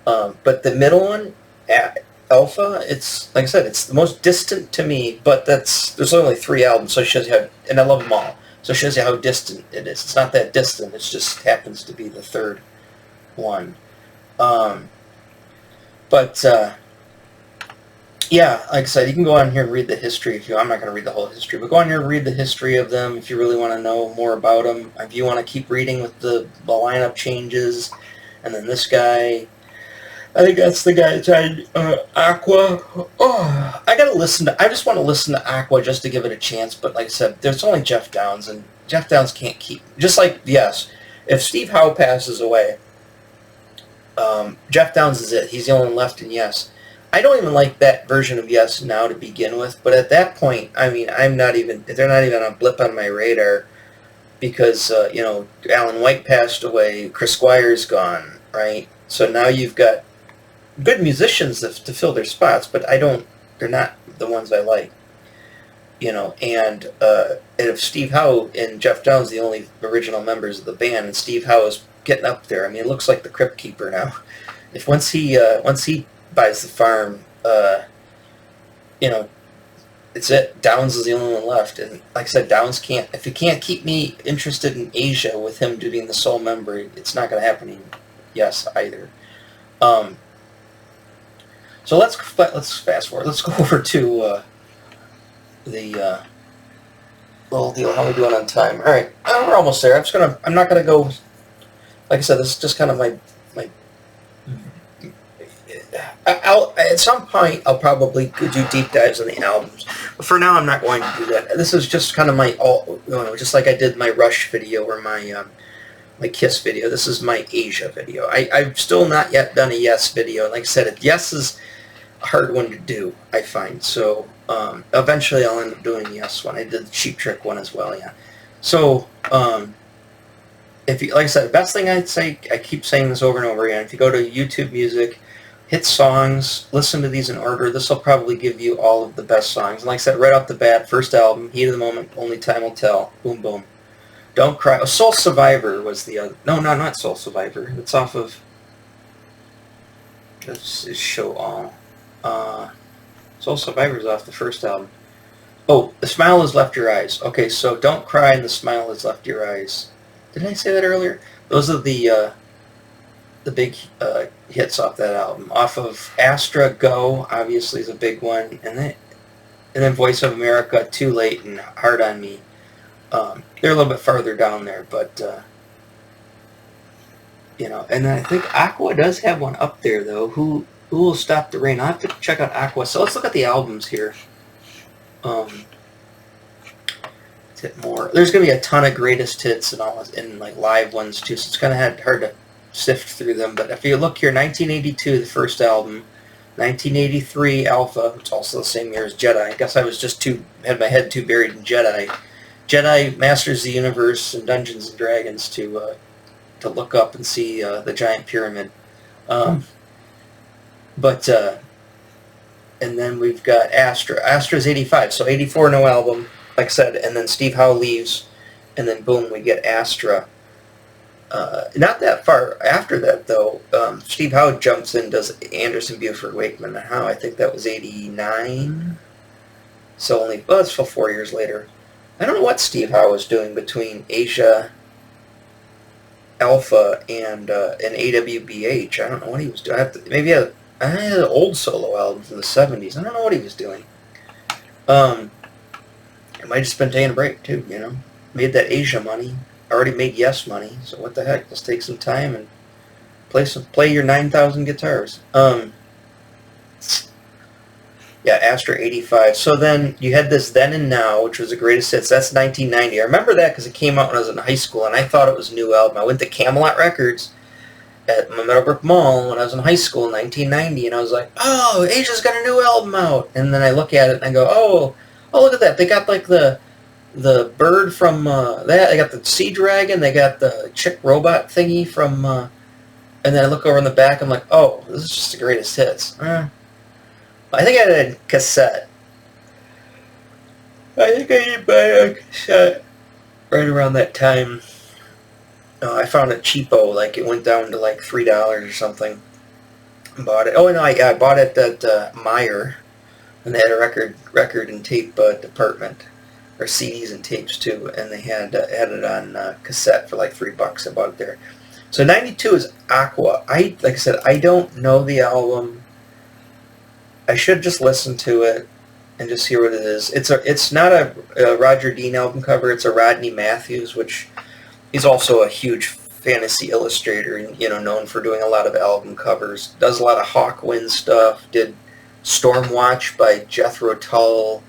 But the middle one, Alpha, it's, like I said, it's the most distant to me, but there's only 3 albums, so it shows you how, and I love them all. So it shows you how distant it is. It's not that distant. It just happens to be the third one. Yeah, like I said, you can go on here and read the history if you. I'm not going to read the whole history, but go on here and read the history of them if you really want to know more about them. If you want to keep reading with the lineup changes, and then this guy, I think that's the guy that tried Aqua. Oh, I just want to listen to Aqua just to give it a chance. But like I said, there's only Jeff Downes, and Jeff Downes can't keep. Just like Yes, if Steve Howe passes away, Jeff Downes is it. He's the only one left in Yes. I don't even like that version of Yes now to begin with. But at that point, I mean, they're not even a blip on my radar because Alan White passed away, Chris Squire's gone, right? So now you've got good musicians to fill their spots, but they're not the ones I like, and if Steve Howe and Jeff Downes the only original members of the band, and Steve Howe is getting up there, I mean, it looks like the Crypt Keeper now. If once he buys the farm, it's it. Downes is the only one left, and like I said, Downes can't, if he can't keep me interested in Asia with him being the sole member, it's not going to happen in Yes either. So let's fast forward. Let's go over to the little deal. How are we doing on time? All right, we're almost there. I'm not gonna go. Like I said, this is just kind of my. At some point I'll probably do deep dives on the albums, but for now I'm not going to do that. This is just kind of my just like I did my Rush video or my Kiss video. This is my Asia video. I've still not yet done a Yes video. Like I said, Yes is a hard one to do, I find. So eventually I'll end up doing a Yes one. I did the Cheap Trick one as well, yeah. So if you, like I said, the best thing I'd say, I keep saying this over and over again, if you go to YouTube Music, hit songs, listen to these in order, this will probably give you all of the best songs. And like I said, right off the bat, first album, Heat of the Moment, Only Time Will Tell, boom, boom. Don't Cry. Oh, Soul Survivor was the other. No, not Soul Survivor. It's off of. This is Show All. Soul Survivor is off the first album. Oh, The Smile Has Left Your Eyes. Okay, so Don't Cry and The Smile Has Left Your Eyes. Didn't I say that earlier? Those are the big hits off that album. Off of Astra, Go, obviously, is a big one. And then Voice of America, Too Late, and Hard on Me. They're a little bit farther down there, but, and I think Aqua does have one up there, though. Who Will Stop the Rain? I'll have to check out Aqua. So let's look at the albums here. Hit more. There's going to be a ton of greatest hits and all, and like live ones, too, so it's kind of hard to sift through them. But if you look here, 1982, the first album. 1983, Alpha, which is also the same year as Jedi. I guess I was just had my head too buried in Jedi. Jedi Masters of the Universe and Dungeons and Dragons to look up and see the giant pyramid. And then we've got Astra. Astra's 85, so 84, no album, like I said, and then Steve Howe leaves, and then boom, we get Astra. Not that far after that, though, Steve Howe jumps in, does Anderson, Buford, Wakeman, and Howe. I think that was 89. So it's 4 years later. I don't know what Steve Howe was doing between Asia, Alpha, and AWBH. I don't know what he was doing. I had an old solo album from the 70s. I don't know what he was doing. I might have just been taking a break, too, Made that Asia money. Already made Yes money, so what the heck? Let's take some time and play your 9,000 guitars. Yeah, Astra 85. So then you had this Then and Now, which was the greatest hits. That's 1990. I remember that because it came out when I was in high school, and I thought it was a new album. I went to Camelot Records at Meadowbrook Mall when I was in high school in 1990, and I was like, oh, Asia's got a new album out. And then I look at it and I go, oh, look at that. They got like the bird from that. They got the Sea Dragon. They got the chick robot thingy from. And then I look over in the back. I'm like, oh, this is just the greatest hits. I think I had a cassette. I think I did buy a cassette right around that time. I found it cheapo. Like it went down to like $3 or something. Bought it. Oh no, I bought it at Meyer, and they had a record and tape department. Or CDs and tapes too, and they had it on cassette for like $3. I bought it there. So 92 is Aqua. Like I said, I don't know the album. I should just listen to it and just hear what it is. It's not a Roger Dean album cover. It's a Rodney Matthews, which he's also a huge fantasy illustrator and known for doing a lot of album covers. Does a lot of Hawkwind stuff. Did Stormwatch by Jethro Tull.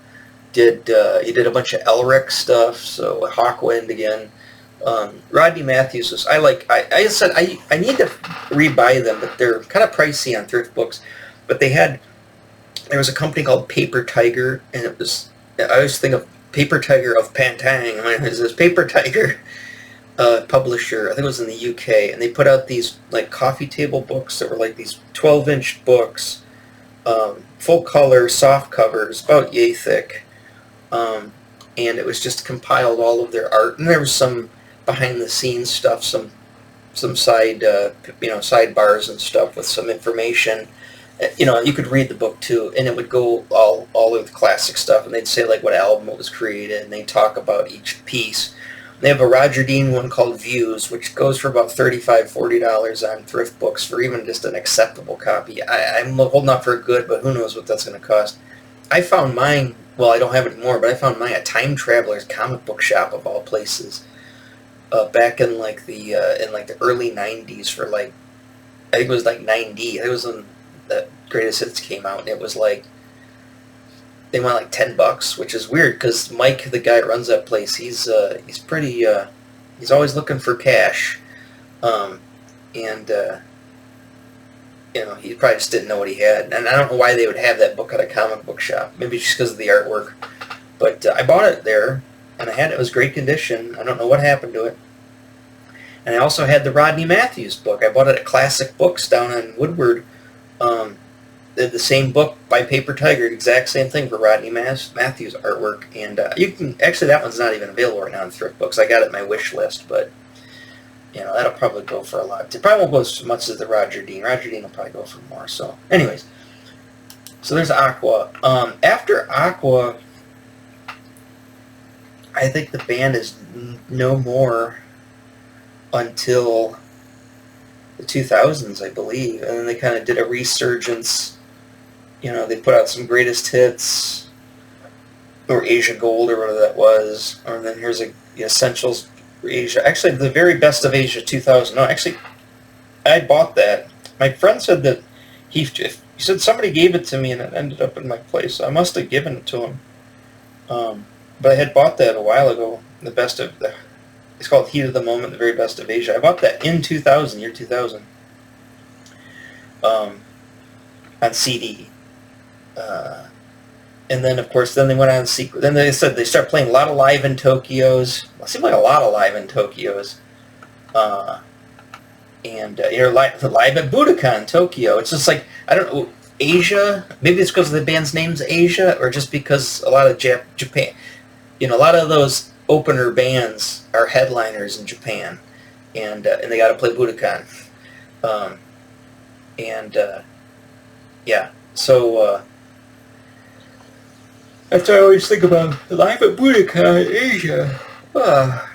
He did a bunch of Elric stuff, so Hawkwind again. Rodney Matthews was, I said, I need to rebuy them, but they're kind of pricey on thrift books. But there was a company called Paper Tiger, and I always think of Paper Tiger of Pantang. It was this Paper Tiger publisher, I think it was in the UK, and they put out these like coffee table books that were like these 12-inch books, full color, soft covers, about yay thick. And it was just compiled all of their art, and there was some behind-the-scenes stuff, some side, sidebars and stuff with some information. You could read the book too, and it would go all over the classic stuff, and they'd say like what album it was created, and they'd talk about each piece. They have a Roger Dean one called Views, which goes for about $35, $40 on thrift books for even just an acceptable copy. I'm holding out for a good, but who knows what that's going to cost. I found mine. Well, I don't have it anymore, but I found mine at Time Traveler's comic book shop of all places, back in like the early '90s for like, I think it was like 90. It was when the Greatest Hits came out, and it was like they went like $10, which is weird because Mike, the guy who runs that place, he's pretty he's always looking for cash, he probably just didn't know what he had. And I don't know why they would have that book at a comic book shop. Maybe just because of the artwork. But I bought it there, and it was great condition. I don't know what happened to it. And I also had the Rodney Matthews book. I bought it at Classic Books down in Woodward. The same book by Paper Tiger, exact same thing for Rodney Matthews artwork. And actually that one's not even available right now in thrift books. I got it on my wish list, but that'll probably go for a lot. It probably won't go as much as the Roger Dean. Roger Dean will probably go for more. So, anyways. So there's Aqua. After Aqua, I think the band is no more until the 2000s, I believe. And then they kind of did a resurgence. They put out some greatest hits, or Asia Gold, or whatever that was. Or then here's the Essentials Asia. Actually, the very best of Asia 2000. No, actually, I bought that. My friend said that he said somebody gave it to me and it ended up in my place. So I must have given it to him. But I had bought that a while ago. The best of the It's called Heat of the Moment, The Very Best of Asia. I bought that in 2000, year 2000, on CD. And then, of course, then they went on secret. Then they said they start playing a lot of Live in Tokyos. It seemed like a lot of Live in Tokyos. Live at Budokan, Tokyo. It's just like, I don't know, Asia. Maybe it's because the band's name's Asia, or just because a lot of Japan. A lot of those opener bands are headliners in Japan, and they got to play Budokan. So that's what I always think about Live at Budokan, Asia. That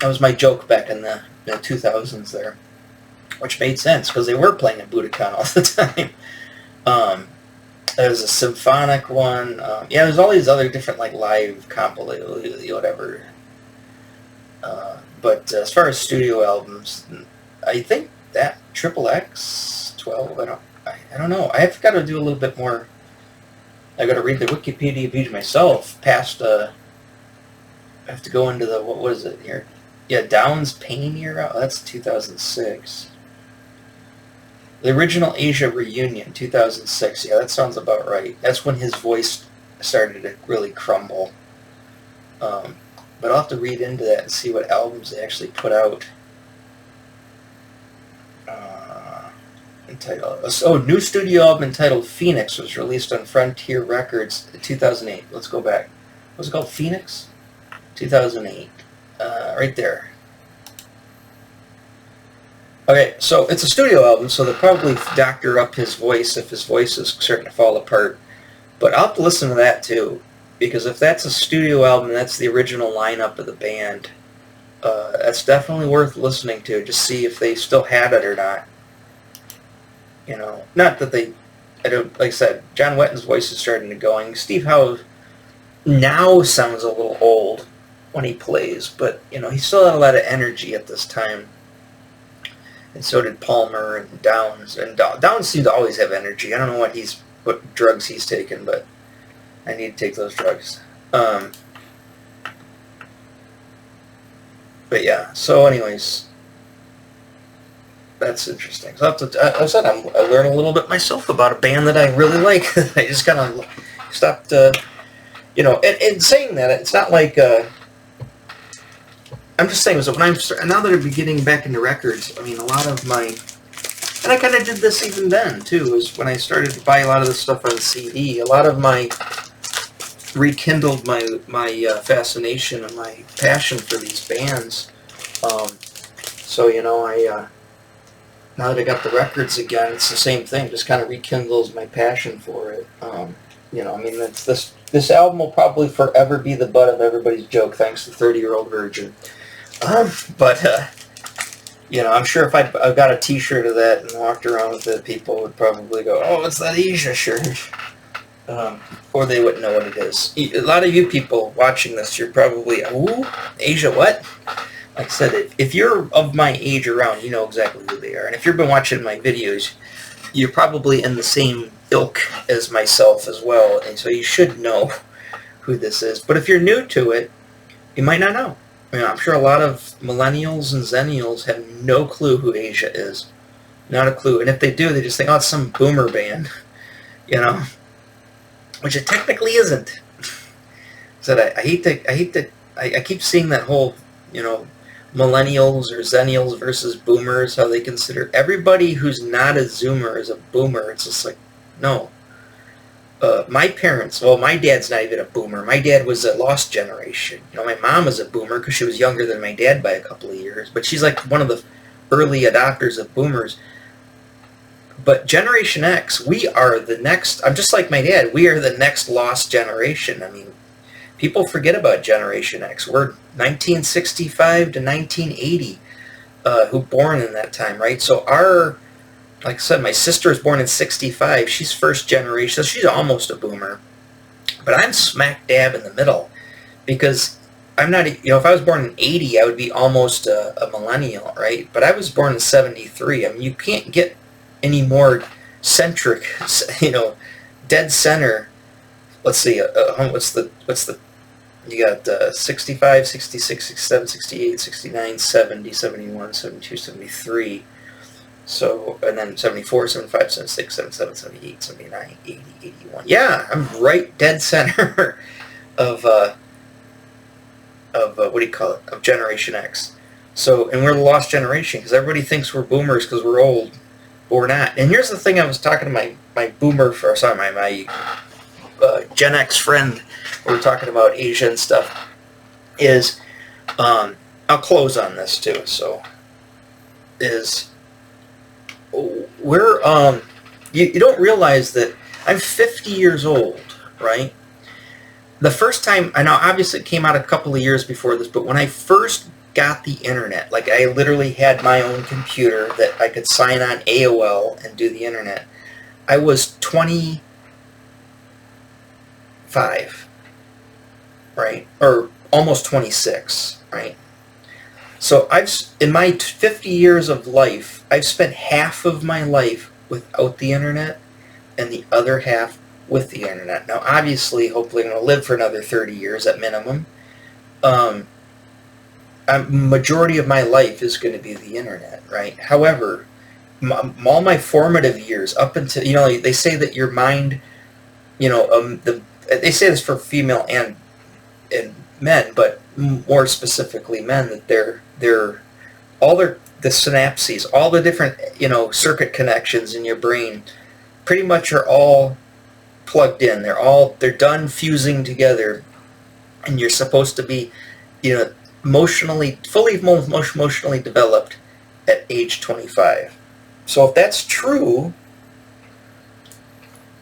was my joke back in the 2000s there, which made sense because they were playing at Budokan all the time. There was a symphonic one. There's all these other different like live compilation, whatever. But as far as studio albums, I think that XXX 12. I don't know. I've got to do a little bit more. I got to read the Wikipedia page myself. Past I have to go into the what is it here? Yeah, Down's Pain era. Oh, that's 2006. The original Asia reunion, 2006. Yeah, that sounds about right. That's when his voice started to really crumble. But I'll have to read into that and see what albums they actually put out. New studio album entitled Phoenix was released on Frontier Records in 2008. Let's go back. What was it called? Phoenix? 2008. Right there. Okay, so it's a studio album, so they'll probably doctor up his voice if his voice is starting to fall apart. But I'll have to listen to that too, because if that's a studio album, that's the original lineup of the band. That's definitely worth listening to, just see if they still had it or not. Not that like I said, John Wetton's voice is starting to go. Steve Howe now sounds a little old when he plays, but he still had a lot of energy at this time. And so did Palmer and Downs. And Downs seemed to always have energy. I don't know what drugs he's taken, but I need to take those drugs. But yeah, so anyways, that's interesting. So I learned a little bit myself about a band that I really like. I just kind of stopped, and saying that, it's not like... I'm just saying, so now that I'm getting back into records, a lot of my, and I kind of did this even then too, was when I started to buy a lot of this stuff on CD. A lot of my rekindled my fascination and my passion for these bands. So now that I got the records again, it's the same thing. Just kind of rekindles my passion for it. This album will probably forever be the butt of everybody's joke, thanks to 30-Year-Old Virgin. I'm sure if I got a T-shirt of that and walked around with it, people would probably go, "Oh, it's that Asia shirt," or they wouldn't know what it is. A lot of you people watching this, you're probably, "Ooh, Asia what?" Like I said, if you're of my age around, you know exactly who they are. And if you've been watching my videos, you're probably in the same ilk as myself as well, and so you should know who this is. But if you're new to it, you might not know. I'm sure a lot of millennials and zennials have no clue who Asia is. Not a clue. And if they do, they just think, oh, it's some boomer band. Which it technically isn't. So I keep seeing that whole, millennials or zennials versus boomers, how they consider everybody who's not a zoomer is a boomer. It's just like, no. My parents, my dad's not even a boomer. My dad was a lost generation. My mom was a boomer because she was younger than my dad by a couple of years. But she's like one of the early adopters of boomers. But Generation X, we are the next, I'm just like my dad, we are the next lost generation. People forget about Generation X. We're 1965 to 1980, who born in that time, right? So like I said, my sister was born in 65. She's first generation, so she's almost a boomer. But I'm smack dab in the middle, because I'm not, if I was born in 80, I would be almost a millennial, right? But I was born in 73. You can't get any more centric, dead center. Let's see, what's the You got 65, 66, 67, 68, 69, 70, 71, 72, 73. So, and then 74, 75, 76, 77, 78, 79, 80, 81. Yeah, I'm right dead center of what do you call it? Of Generation X. So, and we're the lost generation because everybody thinks we're boomers because we're old, but we're not. And here's the thing: I was talking to my boomer, my Gen X friend. We were talking about Asia and stuff. Is I'll close on this too. So, we're you don't realize that I'm 50 years old, right? The first time, I know obviously it came out a couple of years before this, but when I first got the internet, like I literally had my own computer that I could sign on AOL and do the internet, I was 25, right? Or almost 26, right? So in my 50 years of life, I've spent half of my life without the internet and the other half with the internet. Now, obviously, hopefully I'm going to live for another 30 years at minimum. Majority of my life is going to be the internet, right? However, all my formative years, up until, they say that your mind, they say this for female and men, but more specifically men, that the synapses, all the different, circuit connections in your brain pretty much are all plugged in. They're done fusing together, and you're supposed to be, fully emotionally developed at age 25. So if that's true,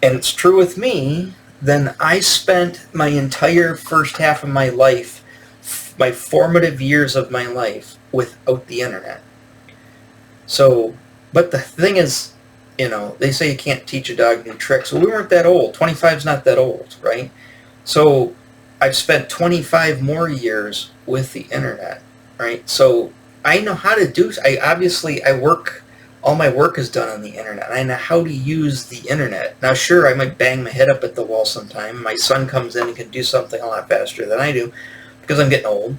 and it's true with me, then I spent my entire first half of my life, my formative years of my life, without the internet. So, but the thing is, they say you can't teach a dog new tricks. Well, we weren't that old. 25 is not that old, right? So I've spent 25 more years with the internet, right? So I know how to do, all my work is done on the internet. I know how to use the internet. Now, sure, I might bang my head up at the wall sometime. My son comes in and can do something a lot faster than I do because I'm getting old.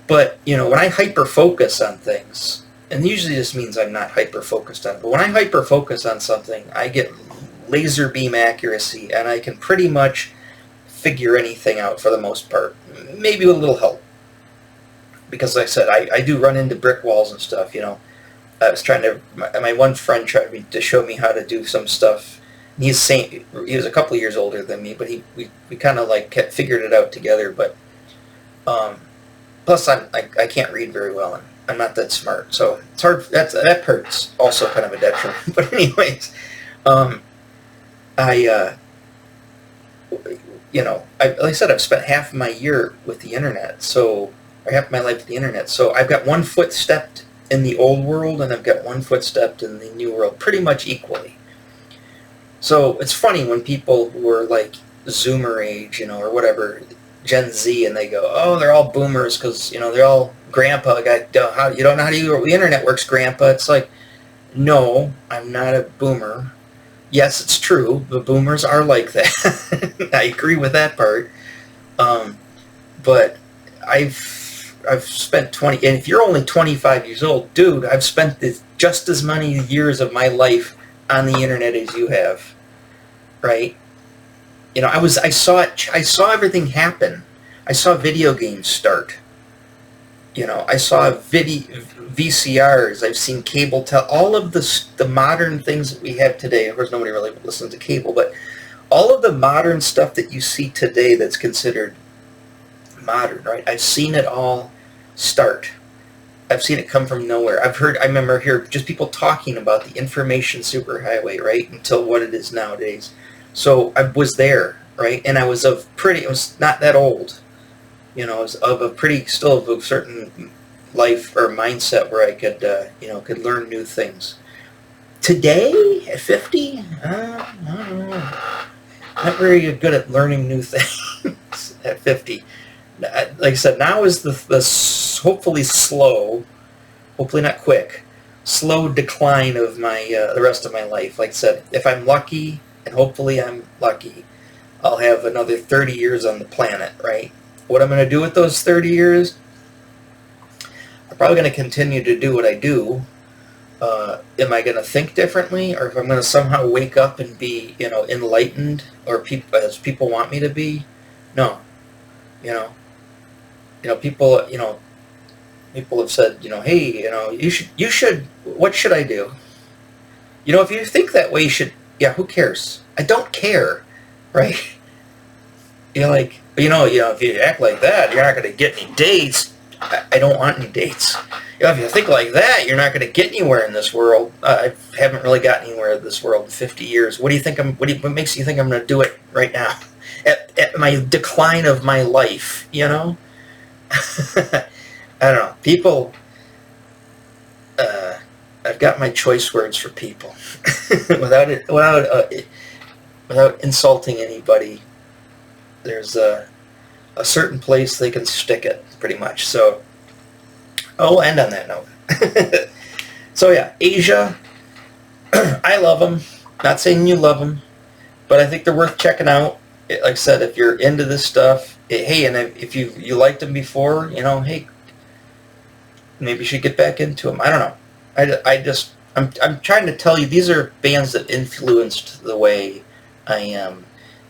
But, when I hyper-focus on things, and usually this means I'm not hyper-focused on it, but when I hyper-focus on something, I get laser beam accuracy, and I can pretty much figure anything out for the most part, maybe with a little help. Because like I said, I do run into brick walls and stuff, I was my one friend tried to show me how to do some stuff. He was a couple of years older than me, but we kind of figured it out together, but plus I can't read very well, and I'm not that smart, so it's hard. That part's also kind of a detriment. But anyways, like I said, I've spent half of my year with the internet, or half of my life with the internet. So I've got one foot stepped in the old world, and I've got one foot stepped in the new world, pretty much equally. So it's funny when people who are like Zoomer age, or whatever, Gen Z, and they go, oh, they're all boomers because, they're all grandpa. You don't know how the internet works, grandpa. It's like, no, I'm not a boomer. Yes, it's true. The boomers are like that. I agree with that part. But I've spent 20, and if you're only 25 years old, dude, I've spent just as many years of my life on the internet as you have, right? I saw everything happen. I saw video games start. I saw VCRs. I've seen cable all of the modern things that we have today. Of course, nobody really listens to cable, but all of the modern stuff that you see today that's considered modern, right? I've seen it all start. I've seen it come from nowhere. I remember hearing just people talking about the information superhighway, right, until what it is nowadays. So I was there, right, and I was not that old. I was still of a certain life or mindset where I could learn new things. Today, at 50, I don't know. Not very good at learning new things at 50. Like I said, now is the hopefully slow, hopefully not quick, slow decline of my the rest of my life. Like I said, if I'm lucky, and hopefully I'm lucky, I'll have another 30 years on the planet, right? What I'm going to do with those 30 years, I'm probably going to continue to do what I do. Am I going to think differently, or if I'm going to somehow wake up and be, enlightened, or as people want me to be? No, you know, people, people have said, hey, you should. What should I do? If you think that way, you should. Yeah, who cares? I don't care, right? You're like, if you act like that, you're not going to get any dates. I don't want any dates. If you think like that, you're not going to get anywhere in this world. I haven't really gotten anywhere in this world in 50 years. What do you think? What makes you think I'm going to do it right now? At my decline of my life, I don't know. People, I've got my choice words for people, without insulting anybody. There's a certain place they can stick it, pretty much. So I'll end on that note. So yeah, Asia, I love them. Not saying you love them, but I think they're worth checking out. Like I said, if you're into this stuff, hey, and if you liked them before, hey, maybe you should get back into them. I don't know. I'm trying to tell you, these are bands that influenced the way I am.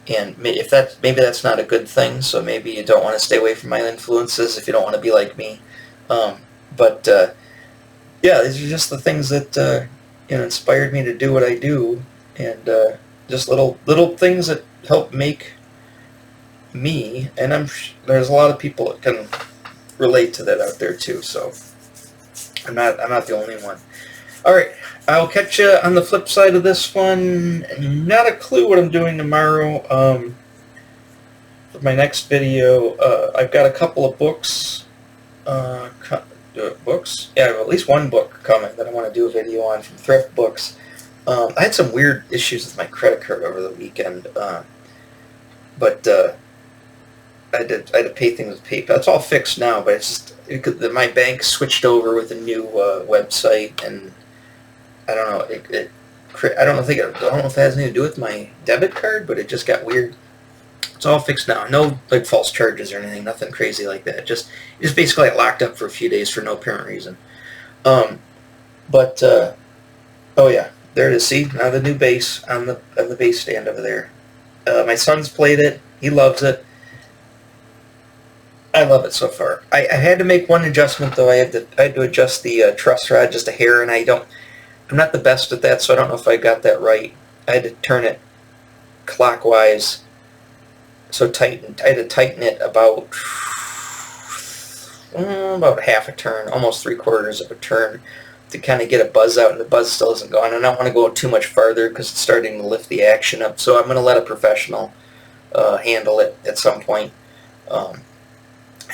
And maybe that's not a good thing, so maybe you don't want to stay away from my influences if you don't want to be like me. But yeah, these are just the things that inspired me to do what I do, and just little things that help make me. And there's a lot of people that can relate to that out there too. So I'm not the only one. All right, I'll catch you on the flip side of this one. Not a clue what I'm doing tomorrow. For my next video, I've got a couple of books. Books? Yeah, I have at least one book coming that I want to do a video on from Thrift Books. I had some weird issues with my credit card over the weekend, but I had to pay things with PayPal. It's all fixed now, but it's just my bank switched over with a new website, and I don't know. I don't know if it has anything to do with my debit card, but it just got weird. It's all fixed now. No false charges or anything. Nothing crazy like that. Just basically locked up for a few days for no apparent reason. Oh yeah, there it is. See, now the new bass on the bass stand over there. My son's played it. He loves it. I love it so far. I had to make one adjustment though. I had to adjust the truss rod just a hair, and I'm not the best at that, so I don't know if I got that right. I had to turn it clockwise, so I had to tighten it about half a turn, almost 3/4 of a turn, to kind of get a buzz out, and the buzz still isn't gone. I don't want to go too much farther because it's starting to lift the action up, so I'm going to let a professional handle it at some point.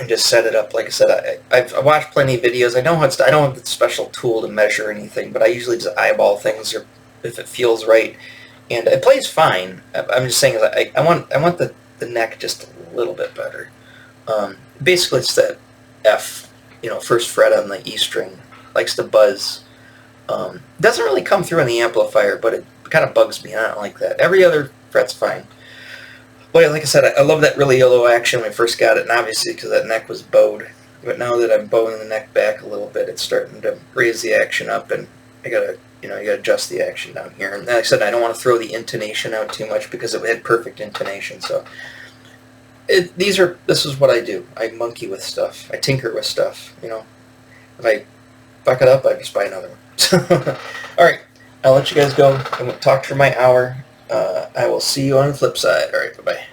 And just set it up. Like I said, I've watched plenty of videos. I don't have the special tool to measure anything, but I usually just eyeball things, or if it feels right, and it plays fine. I'm just saying I want the neck just a little bit better. Basically, it's that F, first fret on the E string, likes to buzz. Doesn't really come through on the amplifier, but it kind of bugs me. I don't like that. Every other fret's fine. But yeah, like I said, I love that really yellow action when I first got it, and obviously because that neck was bowed. But now that I'm bowing the neck back a little bit, it's starting to raise the action up, and I gotta, you gotta adjust the action down here. And like I said, I don't want to throw the intonation out too much because it had perfect intonation. So this is what I do. I monkey with stuff. I tinker with stuff. If I fuck it up, I just buy another one. All right, I'll let you guys go. I won't talk for my hour. I will see you on the flip side. All right, bye-bye.